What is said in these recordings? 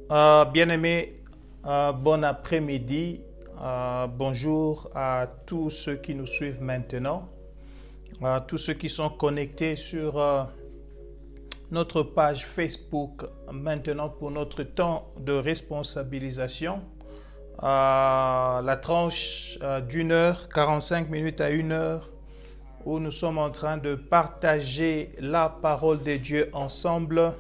Bien-aimés, bon après-midi, bonjour à tous ceux qui nous suivent maintenant, à tous ceux qui sont connectés sur notre page Facebook maintenant pour notre temps de responsabilisation. La tranche d'une heure, 45 minutes à une heure, où nous sommes en train de partager la parole de Dieu ensemble.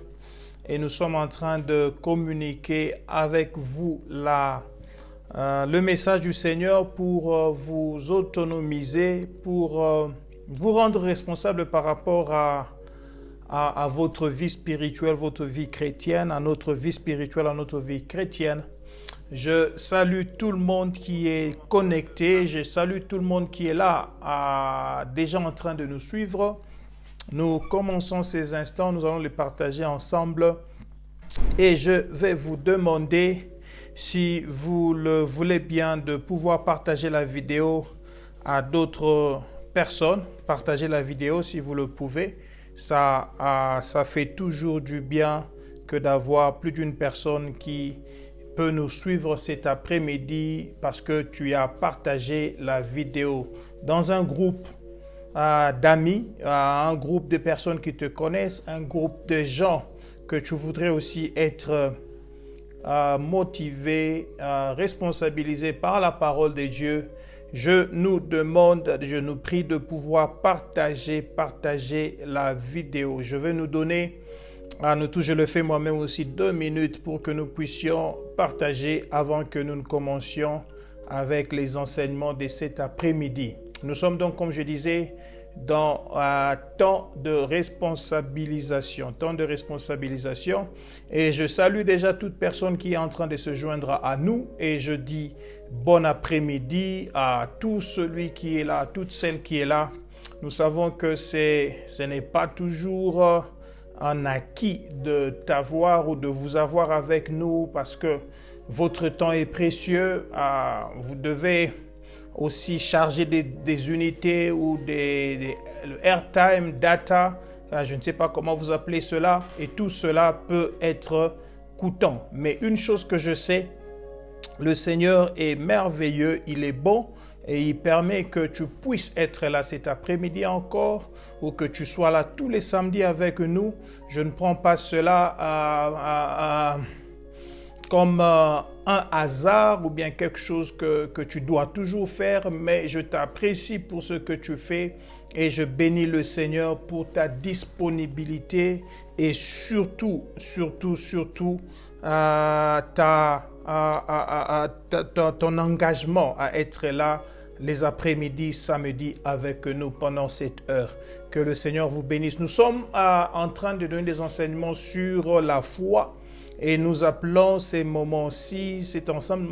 Et nous sommes en train de communiquer avec vous le message du Seigneur pour vous autonomiser, pour vous rendre responsable par rapport à votre vie spirituelle, votre vie chrétienne, à notre vie spirituelle, à notre vie chrétienne. Je salue tout le monde qui est connecté, je salue tout le monde qui est là, déjà en train de nous suivre. Nous commençons ces instants, nous allons les partager ensemble et je vais vous demander, si vous le voulez bien, de pouvoir partager la vidéo à d'autres personnes. Partagez la vidéo si vous le pouvez. Ça fait toujours du bien que d'avoir plus d'une personne qui peut nous suivre cet après-midi parce que tu as partagé la vidéo dans un groupe d'amis, un groupe de personnes qui te connaissent, un groupe de gens que tu voudrais aussi être motivé, responsabilisé par la parole de Dieu. Je nous prie de pouvoir partager la vidéo. Je vais nous donner à nous tous, je le fais moi-même aussi, 2 minutes pour que nous puissions partager avant que nous ne commencions avec les enseignements de cet après-midi. Nous sommes donc, comme je disais, dans un temps de responsabilisation. Et je salue déjà toute personne qui est en train de se joindre à nous. Et je dis bon après-midi à tout celui qui est là, à toute celle qui est là. Nous savons que ce n'est pas toujours un acquis de t'avoir ou de vous avoir avec nous parce que votre temps est précieux. Vous devez aussi charger des unités ou le airtime, data, je ne sais pas comment vous appelez cela, et tout cela peut être coûtant. Mais une chose que je sais, le Seigneur est merveilleux, il est bon et il permet que tu puisses être là cet après-midi encore ou que tu sois là tous les samedis avec nous. Je ne prends pas cela comme un hasard ou bien quelque chose que tu dois toujours faire, mais je t'apprécie pour ce que tu fais et je bénis le Seigneur pour ta disponibilité et surtout, ton engagement à être là les après-midi, samedi avec nous pendant cette heure. Que le Seigneur vous bénisse. Nous sommes en train de donner des enseignements sur la foi. Et nous appelons ces moments-ci, cet ensemble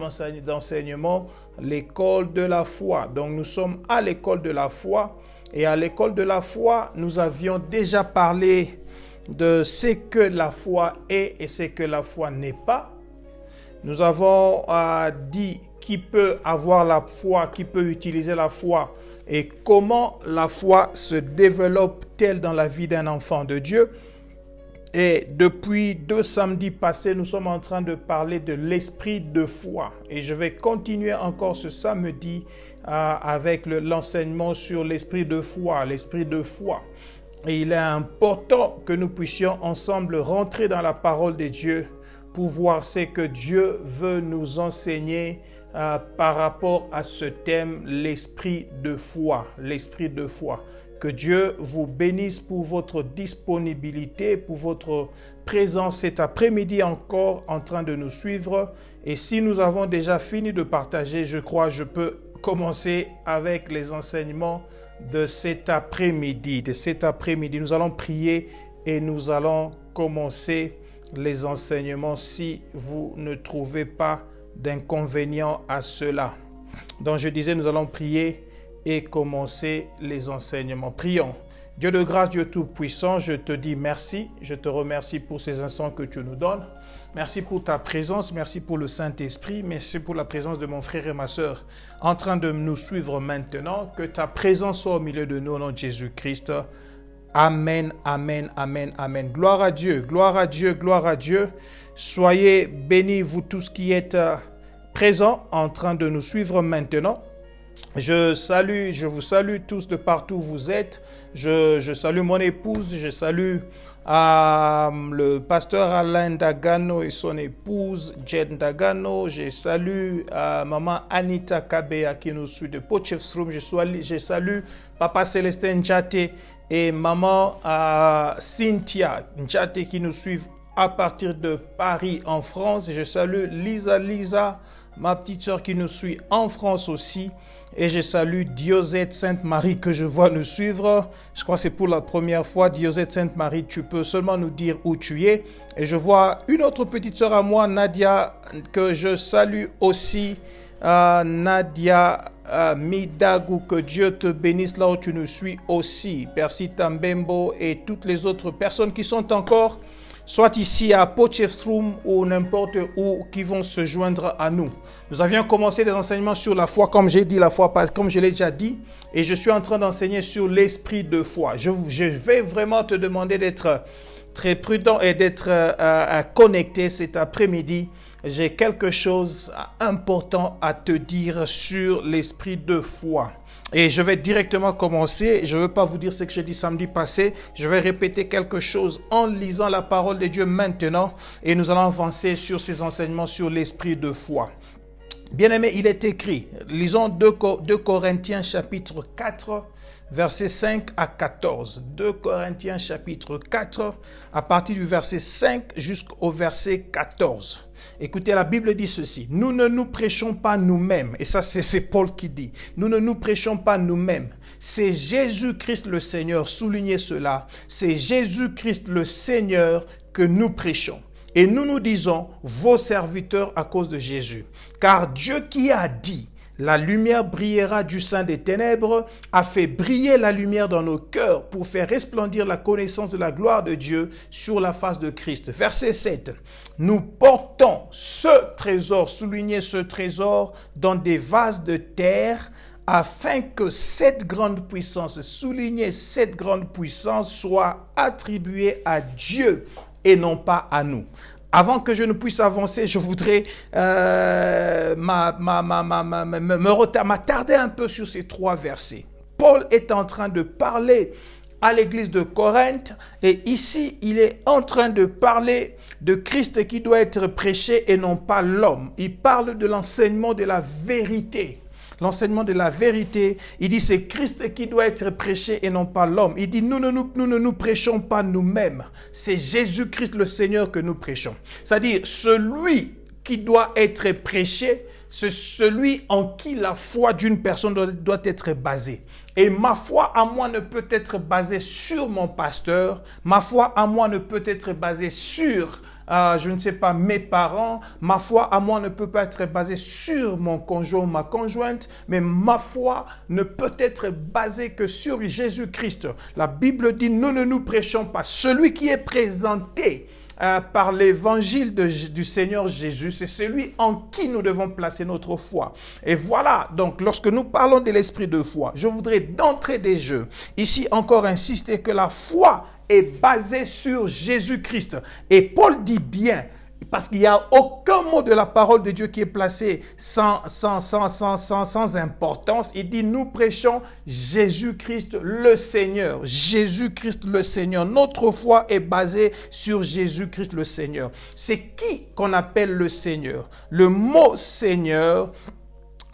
d'enseignements, l'école de la foi. Donc nous sommes à l'école de la foi. Et à l'école de la foi, nous avions déjà parlé de ce que la foi est et ce que la foi n'est pas. Nous avons dit qui peut avoir la foi, qui peut utiliser la foi et comment la foi se développe-t-elle dans la vie d'un enfant de Dieu. Et depuis 2 samedis passés, nous sommes en train de parler de l'esprit de foi. Et je vais continuer encore ce samedi avec l'enseignement sur l'esprit de foi, Et il est important que nous puissions ensemble rentrer dans la parole de Dieu pour voir ce que Dieu veut nous enseigner par rapport à ce thème, l'esprit de foi. Que Dieu vous bénisse pour votre disponibilité, pour votre présence cet après-midi encore en train de nous suivre. Et si nous avons déjà fini de partager, je crois que je peux commencer avec les enseignements de cet après-midi. Nous allons prier et nous allons commencer les enseignements si vous ne trouvez pas d'inconvénient à cela. Donc je disais, nous allons prier et commencer les enseignements. Prions. Dieu de grâce, Dieu tout-puissant, je te dis merci. Je te remercie pour ces instants que tu nous donnes. Merci pour ta présence, merci pour le Saint-Esprit, merci pour la présence de mon frère et ma sœur en train de nous suivre maintenant. Que ta présence soit au milieu de nous au nom de Jésus-Christ. Amen, amen, amen, amen. Gloire à Dieu, gloire à Dieu, gloire à Dieu. Soyez bénis, vous tous qui êtes présents, en train de nous suivre maintenant. Je vous salue tous de partout où vous êtes. Je salue mon épouse, je salue le pasteur Alain Dagano et son épouse Jen Dagano. Je salue maman Anita Kabea qui nous suit de Potchefstroom. Je salue papa Célestin Njate et maman Cynthia Njate qui nous suivent à partir de Paris en France. Je salue Lisa, ma petite soeur qui nous suit en France aussi. Et je salue Diosette Sainte-Marie que je vois nous suivre. Je crois que c'est pour la première fois. Diosette Sainte-Marie, tu peux seulement nous dire où tu es. Et je vois une autre petite soeur à moi, Nadia, que je salue aussi. Nadia Midagou, que Dieu te bénisse là où tu nous suis aussi. Percy Tambembo et toutes les autres personnes qui sont encore soit ici à Potchefstroom ou n'importe où, qui vont se joindre à nous. Nous avions commencé des enseignements sur la foi, comme j'ai dit comme je l'ai déjà dit, et je suis en train d'enseigner sur l'esprit de foi. Je vais vraiment te demander d'être très prudent et d'être connecté cet après-midi. J'ai quelque chose d'important à te dire sur l'esprit de foi. Et je vais directement commencer. Je ne veux pas vous dire ce que j'ai dit samedi passé. Je vais répéter quelque chose en lisant la parole de Dieu maintenant. Et nous allons avancer sur ces enseignements sur l'esprit de foi. Bien-aimé, il est écrit. Lisons 2 Corinthiens chapitre 4, versets 5 à 14. 2 Corinthiens chapitre 4, à partir du verset 5 jusqu'au verset 14. Écoutez, la Bible dit ceci. Nous ne nous prêchons pas nous-mêmes. Et ça, c'est Paul qui dit. Nous ne nous prêchons pas nous-mêmes. C'est Jésus-Christ le Seigneur. Soulignez cela. C'est Jésus-Christ le Seigneur que nous prêchons. Et nous disons, vos serviteurs à cause de Jésus. Car Dieu qui a dit, la lumière brillera du sein des ténèbres, a fait briller la lumière dans nos cœurs pour faire resplendir la connaissance de la gloire de Dieu sur la face de Christ. Verset 7. Nous portons ce trésor, soulignez ce trésor, dans des vases de terre, afin que cette grande puissance, soulignez cette grande puissance, soit attribuée à Dieu et non pas à nous. Avant que je ne puisse avancer, je voudrais m'attarder un peu sur ces 3 versets. Paul est en train de parler à l'église de Corinthe et ici, il est en train de parler de Christ qui doit être prêché et non pas l'homme. Il parle de l'enseignement de la vérité. L'enseignement de la vérité, il dit c'est Christ qui doit être prêché et non pas l'homme. Il dit nous ne nous prêchons pas nous-mêmes. C'est Jésus-Christ le Seigneur que nous prêchons. C'est-à-dire celui qui doit être prêché, c'est celui en qui la foi d'une personne doit être basée. Et ma foi à moi ne peut être basée sur mon pasteur. Ma foi à moi ne peut être basée sur je ne sais pas, mes parents. Ma foi à moi ne peut pas être basée sur mon conjoint ou ma conjointe, mais ma foi ne peut être basée que sur Jésus-Christ. La Bible dit, nous ne nous prêchons pas. Celui qui est présenté par l'évangile du Seigneur Jésus, c'est celui en qui nous devons placer notre foi. Et voilà, donc lorsque nous parlons de l'esprit de foi, je voudrais d'entrée des jeux, ici encore insister que la foi est basé sur Jésus-Christ. Et Paul dit bien, parce qu'il n'y a aucun mot de la parole de Dieu qui est placé sans importance. Il dit, nous prêchons Jésus-Christ le Seigneur. Jésus-Christ le Seigneur. Notre foi est basée sur Jésus-Christ le Seigneur. C'est qui qu'on appelle le Seigneur? Le mot Seigneur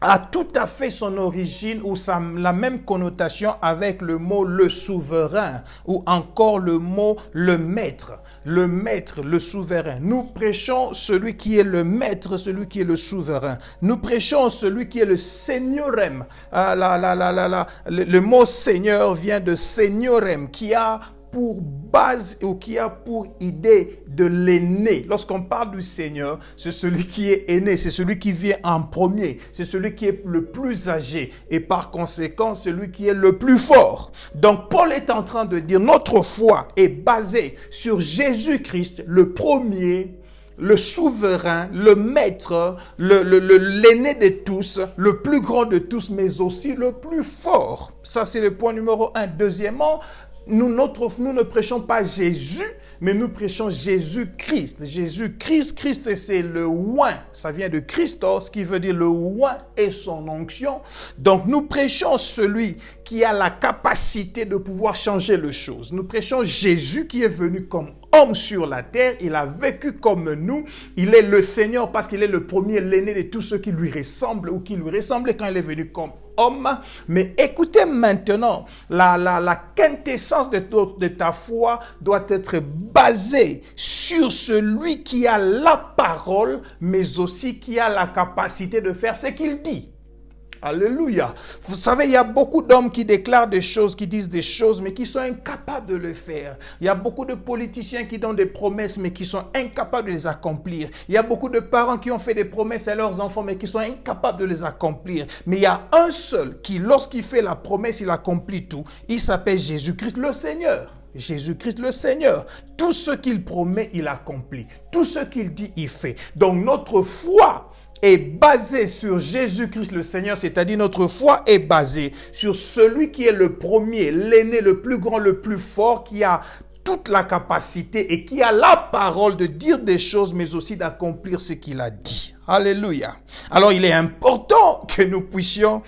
a tout à fait son origine ou la même connotation avec le mot le souverain ou encore le mot le maître, le souverain. Nous prêchons celui qui est le maître, celui qui est le souverain. Nous prêchons celui qui est le seigneurem. Le mot seigneur vient de seigneurem qui a pour base ou qui a pour idée de l'aîné. Lorsqu'on parle du Seigneur, c'est celui qui est aîné, c'est celui qui vient en premier, c'est celui qui est le plus âgé et par conséquent celui qui est le plus fort. Donc Paul est en train de dire notre foi est basée sur Jésus-Christ, le premier, le souverain, le maître, l'aîné de tous, le plus grand de tous, mais aussi le plus fort. Ça, c'est le point numéro 1. Deuxièmement, nous ne prêchons pas Jésus, mais nous prêchons Jésus-Christ. Jésus-Christ, Christ, c'est le oint. Ça vient de Christos, qui veut dire le oint et son onction. Donc, nous prêchons celui qui a la capacité de pouvoir changer les choses. Nous prêchons Jésus qui est venu comme homme sur la terre. Il a vécu comme nous. Il est le Seigneur parce qu'il est le premier, l'aîné de tous ceux qui lui ressemblent ou qui lui ressemblaient quand il est venu comme homme. Mais écoutez maintenant, la quintessence de ta foi doit être basée sur celui qui a la parole, mais aussi qui a la capacité de faire ce qu'il dit. Alléluia. Vous savez, il y a beaucoup d'hommes qui déclarent des choses, qui disent des choses, mais qui sont incapables de le faire. Il y a beaucoup de politiciens qui donnent des promesses, mais qui sont incapables de les accomplir. Il y a beaucoup de parents qui ont fait des promesses à leurs enfants, mais qui sont incapables de les accomplir. Mais il y a un seul qui, lorsqu'il fait la promesse, il accomplit tout. Il s'appelle Jésus-Christ le Seigneur. Jésus-Christ le Seigneur. Tout ce qu'il promet, il accomplit. Tout ce qu'il dit, il fait. Donc notre foi est basée sur Jésus-Christ le Seigneur, c'est-à-dire notre foi est basée sur celui qui est le premier, l'aîné, le plus grand, le plus fort, qui a toute la capacité et qui a la parole de dire des choses, mais aussi d'accomplir ce qu'il a dit. Alléluia. Alors, il est important que nous puissions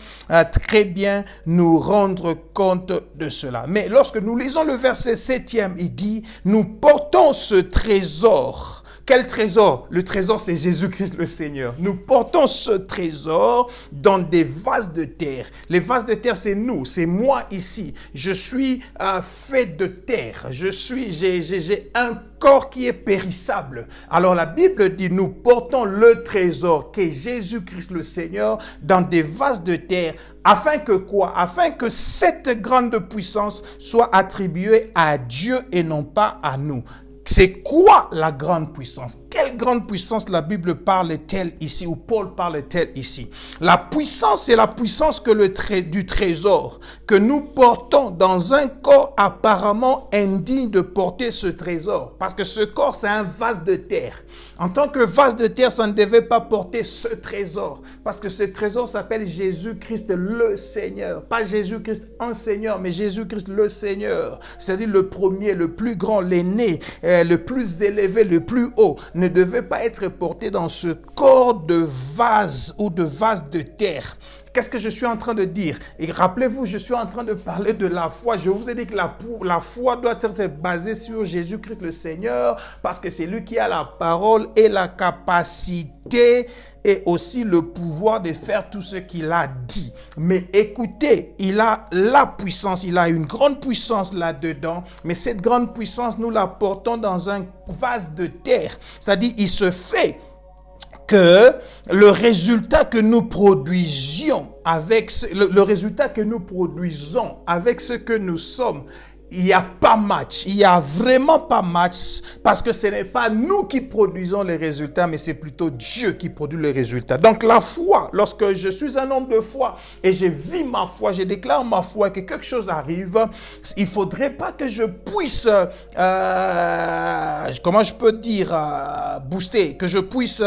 très bien nous rendre compte de cela. Mais lorsque nous lisons le verset 7e, il dit, nous portons ce trésor. Quel trésor? Le trésor, c'est Jésus-Christ le Seigneur. Nous portons ce trésor dans des vases de terre. Les vases de terre, c'est nous, c'est moi ici. Je suis fait de terre. J'ai un corps qui est périssable. Alors la Bible dit, nous portons le trésor qu'est Jésus-Christ le Seigneur dans des vases de terre. Afin que quoi? Afin que cette grande puissance soit attribuée à Dieu et non pas à nous. C'est quoi la grande puissance? Quelle grande puissance la Bible parle-t-elle ici, ou Paul parle-t-elle ici? La puissance, c'est la puissance du trésor que nous portons dans un corps apparemment indigne de porter ce trésor. Parce que ce corps, c'est un vase de terre. En tant que vase de terre, ça ne devait pas porter ce trésor. Parce que ce trésor s'appelle Jésus-Christ le Seigneur. Pas Jésus-Christ un Seigneur, mais Jésus-Christ le Seigneur. C'est-à-dire le premier, le plus grand, l'aîné, le plus élevé, le plus haut, ne devait pas être porté dans ce corps de vase ou de vase de terre. Qu'est-ce que je suis en train de dire? Et rappelez-vous, je suis en train de parler de la foi. Je vous ai dit que la foi doit être basée sur Jésus-Christ le Seigneur, parce que c'est lui qui a la parole et la capacité et aussi le pouvoir de faire tout ce qu'il a dit. Mais écoutez, il a la puissance, il a une grande puissance là-dedans, mais cette grande puissance, nous la portons dans un vase de terre. C'est-à-dire, il se fait que le résultat que nous produisions avec le résultat que nous produisons avec ce que nous sommes, il n'y a pas match, il n'y a vraiment pas match, parce que ce n'est pas nous qui produisons les résultats, mais c'est plutôt Dieu qui produit les résultats. Donc la foi, lorsque je suis un homme de foi et je vis ma foi, je déclare ma foi, que quelque chose arrive, il ne faudrait pas que je puisse, comment je peux dire, booster, que je puisse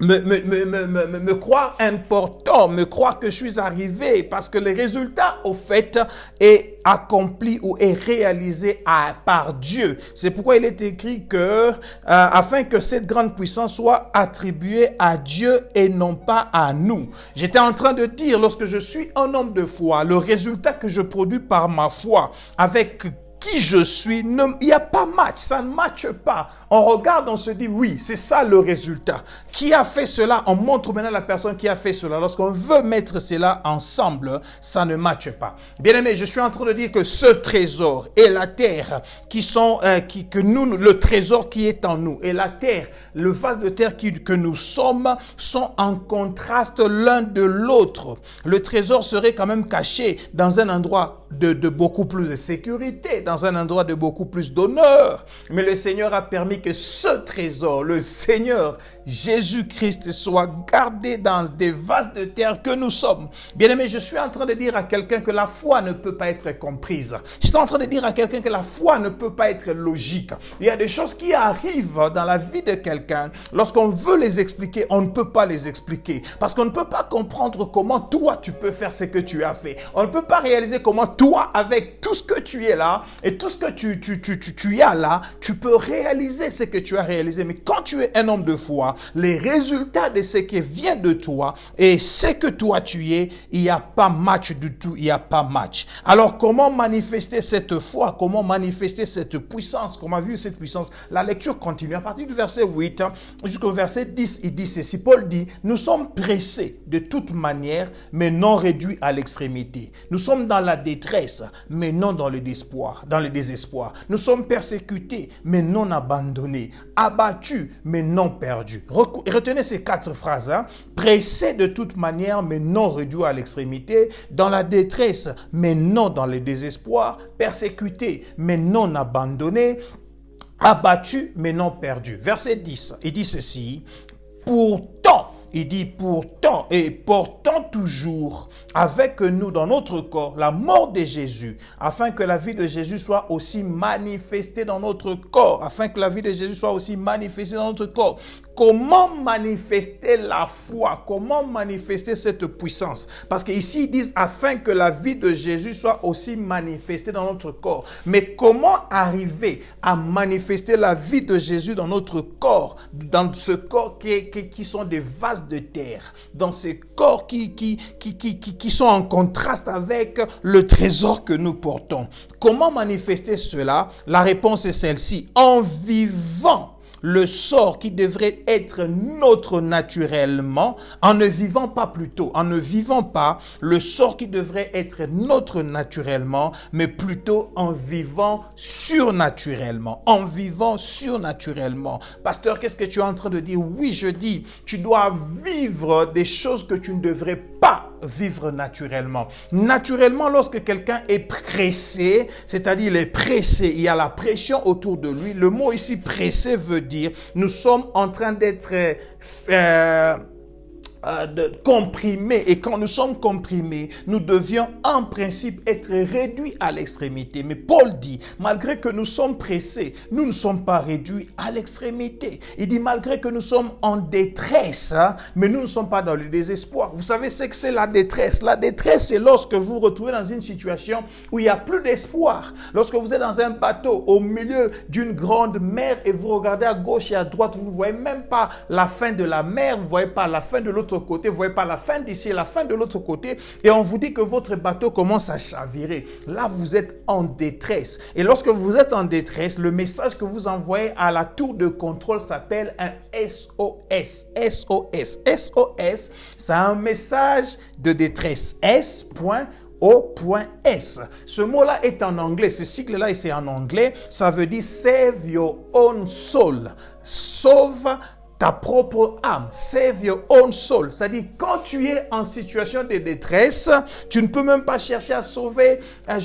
me croire important, me croire que je suis arrivé, parce que le résultat, au fait, est accompli ou est réalisé par Dieu. C'est pourquoi il est écrit que, afin que cette grande puissance soit attribuée à Dieu et non pas à nous. J'étais en train de dire, lorsque je suis un homme de foi, le résultat que je produis par ma foi, avec qui je suis, il n'y a pas match, ça ne matche pas. On regarde, on se dit, oui, c'est ça le résultat. Qui a fait cela? On montre maintenant la personne qui a fait cela. Lorsqu'on veut mettre cela ensemble, ça ne matche pas. Bien aimé, je suis en train de dire que ce trésor et la terre le trésor qui est en nous et la terre, le vase de terre que nous sommes, sont en contraste l'un de l'autre. Le trésor serait quand même caché dans un endroit de beaucoup plus de sécurité, dans dans un endroit de beaucoup plus d'honneur. Mais le Seigneur a permis que ce trésor, le Seigneur Jésus-Christ, soit gardé dans des vases de terre que nous sommes. Bien-aimé, je suis en train de dire à quelqu'un que la foi ne peut pas être comprise. Je suis en train de dire à quelqu'un que la foi ne peut pas être logique. Il y a des choses qui arrivent dans la vie de quelqu'un. Lorsqu'on veut les expliquer, on ne peut pas les expliquer. Parce qu'on ne peut pas comprendre comment toi, tu peux faire ce que tu as fait. On ne peut pas réaliser comment toi, avec tout ce que tu es là et tout ce que tu as là, tu peux réaliser ce que tu as réalisé. Mais quand tu es un homme de foi, les résultats de ce qui vient de toi et ce que toi tu es, il n'y a pas match du tout, il n'y a pas match. Alors comment manifester cette foi? Comment manifester cette puissance? Comment vivre cette puissance? La lecture continue à partir du verset 8 jusqu'au verset 10. Il dit ceci, Paul dit, nous sommes pressés de toute manière, mais non réduits à l'extrémité. Nous sommes dans la détresse, mais non dans le désespoir. Nous sommes persécutés, mais non abandonnés. Abattus, mais non perdus. Retenez ces 4 phrases. Pressés de toute manière, mais non réduits à l'extrémité. Dans la détresse, mais non dans le désespoir. Persécutés, mais non abandonnés. Abattus, mais non perdus. Verset 10, il dit ceci. Pourtant, il dit pourtant et portant toujours avec nous dans notre corps la mort de Jésus, afin que la vie de Jésus soit aussi manifestée dans notre corps, afin que la vie de Jésus soit aussi manifestée dans notre corps. Comment manifester la foi? Comment manifester cette puissance? Parce qu'ici, ils disent afin que la vie de Jésus soit aussi manifestée dans notre corps. Mais comment arriver à manifester la vie de Jésus dans notre corps? Dans ce corps qui sont des vases de terre. Dans ces corps qui sont en contraste avec le trésor que nous portons. Comment manifester cela? La réponse est celle-ci. En vivant le sort qui devrait être nôtre naturellement, en ne vivant pas le sort qui devrait être nôtre naturellement, mais plutôt en vivant surnaturellement. Pasteur, qu'est-ce que tu es en train de dire? Oui, je dis, tu dois vivre des choses que tu ne devrais pas vivre naturellement. Naturellement, lorsque quelqu'un est pressé, c'est-à-dire il est pressé, il y a la pression autour de lui. Le mot ici pressé veut dire nous sommes en train d'être comprimés, et quand nous sommes comprimés, nous devions en principe être réduits à l'extrémité. Mais Paul dit, malgré que nous sommes pressés, nous ne sommes pas réduits à l'extrémité. Il dit, malgré que nous sommes en détresse, mais nous ne sommes pas dans le désespoir. Vous savez ce que c'est la détresse? La détresse, c'est lorsque vous vous retrouvez dans une situation où il n'y a plus d'espoir. Lorsque vous êtes dans un bateau au milieu d'une grande mer et vous regardez à gauche et à droite, vous ne voyez même pas la fin de la mer, vous ne voyez pas la fin de l'autre côté, vous ne voyez pas la fin d'ici et la fin de l'autre côté, et on vous dit que votre bateau commence à chavirer. Là, vous êtes en détresse. Et lorsque vous êtes en détresse, le message que vous envoyez à la tour de contrôle s'appelle un SOS. SOS. SOS, c'est un message de détresse. O.S. Ce mot-là est en anglais, ce sigle-là, c'est en anglais, ça veut dire save your own soul. Sauve ta propre âme, save your own soul. C'est-à-dire, quand tu es en situation de détresse, tu ne peux même pas chercher à sauver, un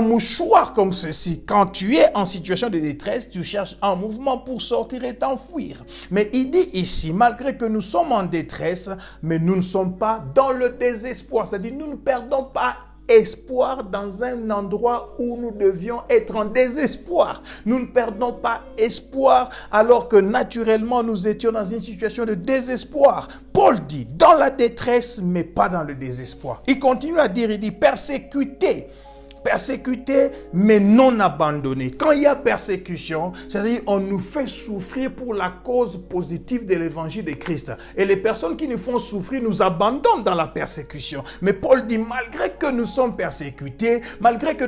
mouchoir comme ceci. Quand tu es en situation de détresse, tu cherches un mouvement pour sortir et t'enfuir. Mais il dit ici, malgré que nous sommes en détresse, mais nous ne sommes pas dans le désespoir. C'est-à-dire, nous ne perdons pas espoir dans un endroit où nous devions être en désespoir. Nous ne perdons pas espoir alors que naturellement nous étions dans une situation de désespoir. Paul dit dans la détresse mais pas dans le désespoir. Il continue à dire, il dit persécuté mais non abandonné. Quand il y a persécution, c'est-à-dire on nous fait souffrir pour la cause positive de l'évangile de Christ. Et les personnes qui nous font souffrir nous abandonnent dans la persécution. Mais Paul dit, malgré que nous sommes persécutés, malgré que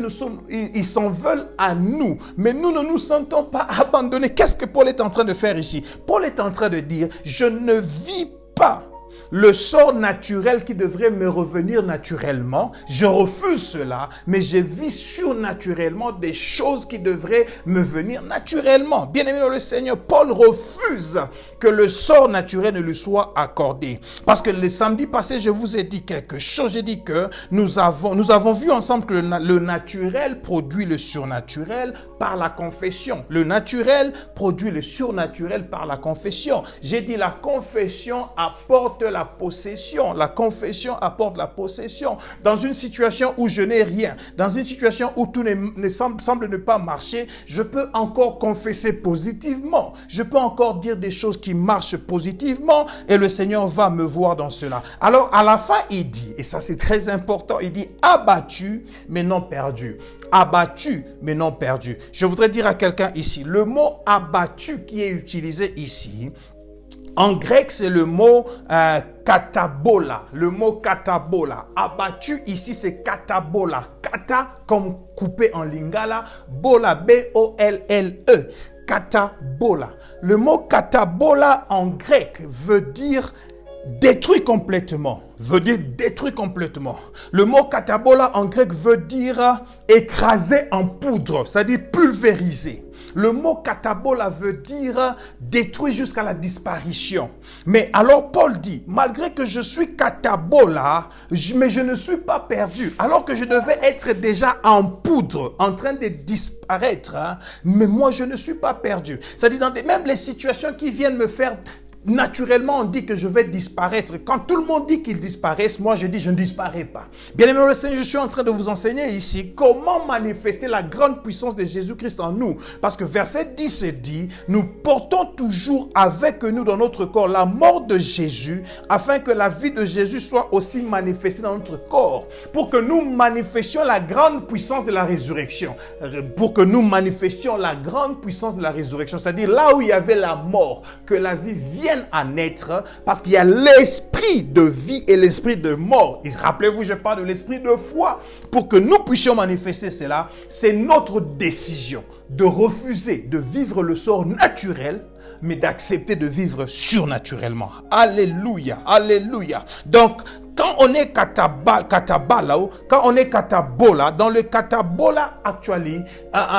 ils s'en veulent à nous, mais nous ne nous sentons pas abandonnés. Qu'est-ce que Paul est en train de faire ici? Paul est en train de dire, je ne vis pas le sort naturel qui devrait me revenir naturellement, je refuse cela, mais je vis surnaturellement des choses qui devraient me venir naturellement. Bien-aimé dans le Seigneur, Paul refuse que le sort naturel ne lui soit accordé. Parce que le samedi passé, je vous ai dit quelque chose. J'ai dit que nous avons vu ensemble que le naturel produit le surnaturel par la confession. Le naturel produit le surnaturel par la confession. J'ai dit la confession apporte la possession. La confession apporte la possession. Dans une situation où je n'ai rien, dans une situation où tout semble ne pas marcher, je peux encore confesser positivement. Je peux encore dire des choses qui marchent positivement et le Seigneur va me voir dans cela. Alors à la fin, il dit, et ça c'est très important, il dit abattu mais non perdu. Abattu mais non perdu. Je voudrais dire à quelqu'un ici, le mot abattu qui est utilisé ici, en grec, c'est le mot katabola. Le mot katabola. Abattu ici, c'est katabola. Kata comme coupé en lingala. Bola, B-O-L-L-E. Katabola. Le mot katabola en grec veut dire détruit complètement. Veut dire détruit complètement. Le mot katabola en grec veut dire écrasé en poudre, c'est-à-dire pulvérisé. Le mot katabola veut dire détruit jusqu'à la disparition. Mais alors Paul dit, malgré que je suis katabola, mais je ne suis pas perdu. Alors que je devais être déjà en poudre, en train de disparaître, mais moi je ne suis pas perdu. C'est-à-dire même les situations qui viennent me faire... Naturellement, on dit que je vais disparaître. Quand tout le monde dit qu'ils disparaissent, moi je dis je ne disparais pas. Bien-aimé le Seigneur, je suis en train de vous enseigner ici comment manifester la grande puissance de Jésus-Christ en nous. Parce que verset 10 dit, nous portons toujours avec nous dans notre corps la mort de Jésus, afin que la vie de Jésus soit aussi manifestée dans notre corps. Pour que nous manifestions la grande puissance de la résurrection. Pour que nous manifestions la grande puissance de la résurrection. C'est-à-dire là où il y avait la mort, que la vie vienne à naître, parce qu'il y a l'esprit de vie et l'esprit de mort. Et rappelez-vous, je parle de l'esprit de foi. Pour que nous puissions manifester cela, c'est notre décision de refuser de vivre le sort naturel, mais d'accepter de vivre surnaturellement. Alléluia, alléluia. Donc, quand on est katabala, quand on est katabola, dans le katabola actually,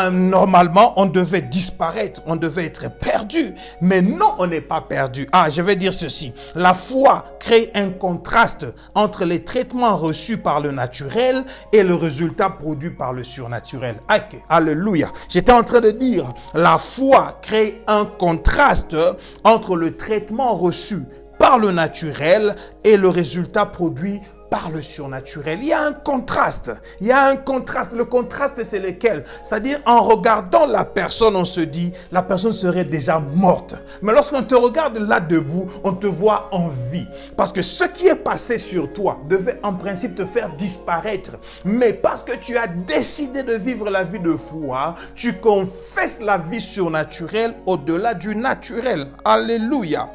normalement, on devait disparaître, on devait être perdu. Mais non, on n'est pas perdu. Je vais dire ceci. La foi crée un contraste entre les traitements reçus par le naturel et le résultat produit par le surnaturel. Alléluia. J'étais en train de dire, la foi crée un contraste entre le traitement reçu par le naturel et le résultat produit par le surnaturel. Il y a un contraste. Il y a un contraste. Le contraste, c'est lequel? C'est-à-dire, en regardant la personne, on se dit, la personne serait déjà morte. Mais lorsqu'on te regarde là debout, on te voit en vie. Parce que ce qui est passé sur toi devait en principe te faire disparaître. Mais parce que tu as décidé de vivre la vie de foi, tu confesses la vie surnaturelle au-delà du naturel. Alléluia.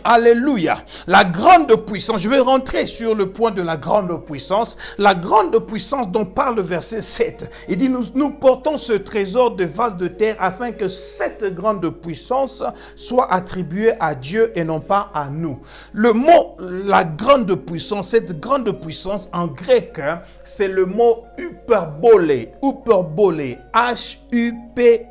Alléluia. La grande puissance, je vais rentrer sur le point de la grande puissance. La grande puissance dont parle le verset 7. Il dit, nous portons ce trésor de vase de terre afin que cette grande puissance soit attribuée à Dieu et non pas à nous. Le mot, la grande puissance, cette grande puissance en grec, c'est le mot hyperbole. Hyperbole. H-U-P-E-R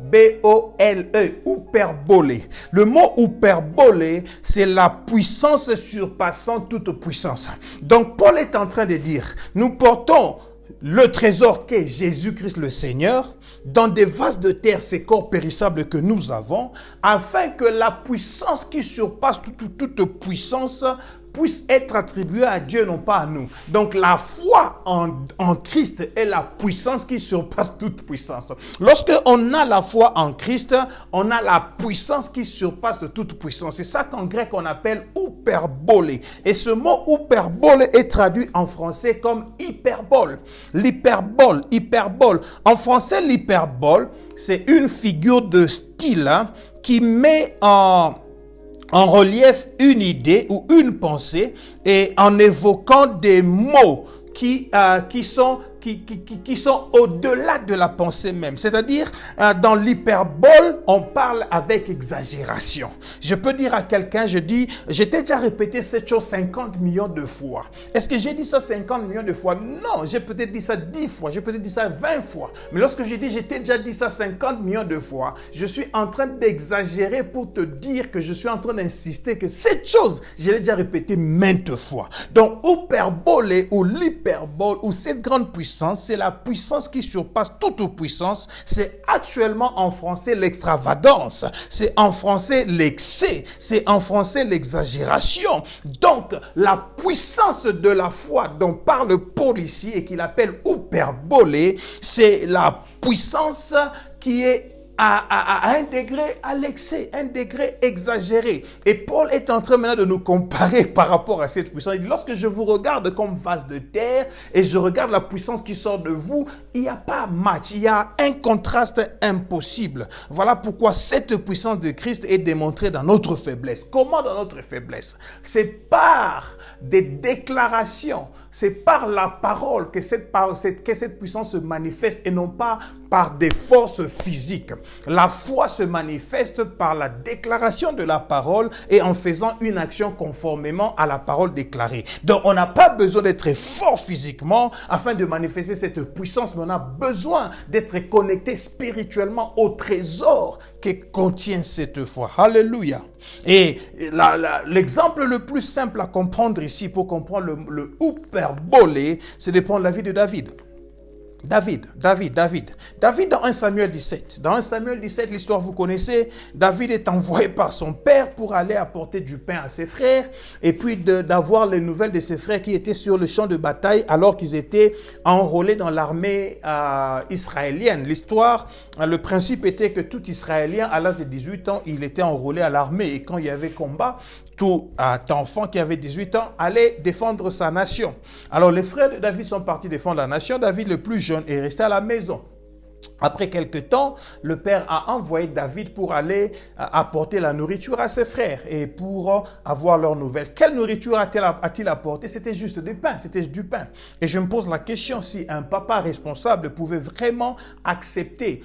B-O-L-E, hyperbole. Le mot hyperbole, c'est la puissance surpassant toute puissance. Donc, Paul est en train de dire, nous portons le trésor qu'est Jésus-Christ le Seigneur dans des vases de terre, ces corps périssables que nous avons, afin que la puissance qui surpasse toute puissance puisse être attribuée à Dieu, non pas à nous. Donc la foi en Christ est la puissance qui surpasse toute puissance. Lorsque on a la foi en Christ, on a la puissance qui surpasse toute puissance. C'est ça qu'en grec on appelle hyperbole. Et ce mot hyperbole est traduit en français comme hyperbole. L'hyperbole, hyperbole. En français, l'hyperbole, c'est une figure de style qui met en relief une idée ou une pensée et en évoquant des mots qui sont qui sont au-delà de la pensée même. C'est-à-dire, dans l'hyperbole, on parle avec exagération. Je peux dire à quelqu'un, je dis, j'ai déjà répété cette chose 50 millions de fois. Est-ce que j'ai dit ça 50 millions de fois? Non, j'ai peut-être dit ça 10 fois, j'ai peut-être dit ça 20 fois. Mais lorsque j'ai dit, j'ai déjà dit ça 50 millions de fois, je suis en train d'exagérer pour te dire que je suis en train d'insister que cette chose, je l'ai déjà répétée maintes fois. Donc, hyperbole ou l'hyperbole ou cette grande puissance, c'est la puissance qui surpasse toute puissance. C'est actuellement en français l'extravagance. C'est en français l'excès. C'est en français l'exagération. Donc, la puissance de la foi dont parle Paul ici et qu'il appelle hyperbole, c'est la puissance qui est à un degré à l'excès, un degré exagéré. Et Paul est en train maintenant de nous comparer par rapport à cette puissance. Il dit, lorsque je vous regarde comme vase de terre et je regarde la puissance qui sort de vous, il n'y a pas match, il y a un contraste impossible. Voilà pourquoi cette puissance de Christ est démontrée dans notre faiblesse. Comment dans notre faiblesse? C'est par des déclarations, c'est par la parole que cette puissance se manifeste et non pas par des forces physiques. La foi se manifeste par la déclaration de la parole et en faisant une action conformément à la parole déclarée. Donc, on n'a pas besoin d'être fort physiquement afin de manifester cette puissance, mais on a besoin d'être connecté spirituellement au trésor que contient cette foi. Alléluia. Et l'exemple le plus simple à comprendre ici pour comprendre le hyperbole, c'est de prendre la vie de David. David, dans 1 Samuel 17. Dans 1 Samuel 17, l'histoire vous connaissez, David est envoyé par son père pour aller apporter du pain à ses frères et puis d'avoir les nouvelles de ses frères qui étaient sur le champ de bataille alors qu'ils étaient enrôlés dans l'armée israélienne. L'histoire, le principe était que tout Israélien à l'âge de 18 ans, il était enrôlé à l'armée et quand il y avait combat, tout enfant qui avait 18 ans allait défendre sa nation. Alors les frères de David sont partis défendre la nation. David, le plus jeune, est resté à la maison. Après quelque temps, le père a envoyé David pour aller apporter la nourriture à ses frères et pour avoir leurs nouvelles. Quelle nourriture a-t-il apporté? C'était juste du pain, c'était du pain. Et je me pose la question si un papa responsable pouvait vraiment accepter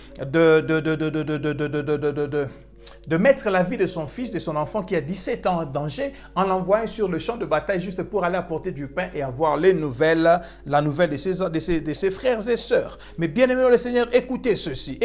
de mettre la vie de son fils, de son enfant qui a 17 ans en danger, en l'envoyant sur le champ de bataille juste pour aller apporter du pain et avoir la nouvelle de ses frères et sœurs. Mais bien aimé dans le Seigneur, écoutez ceci.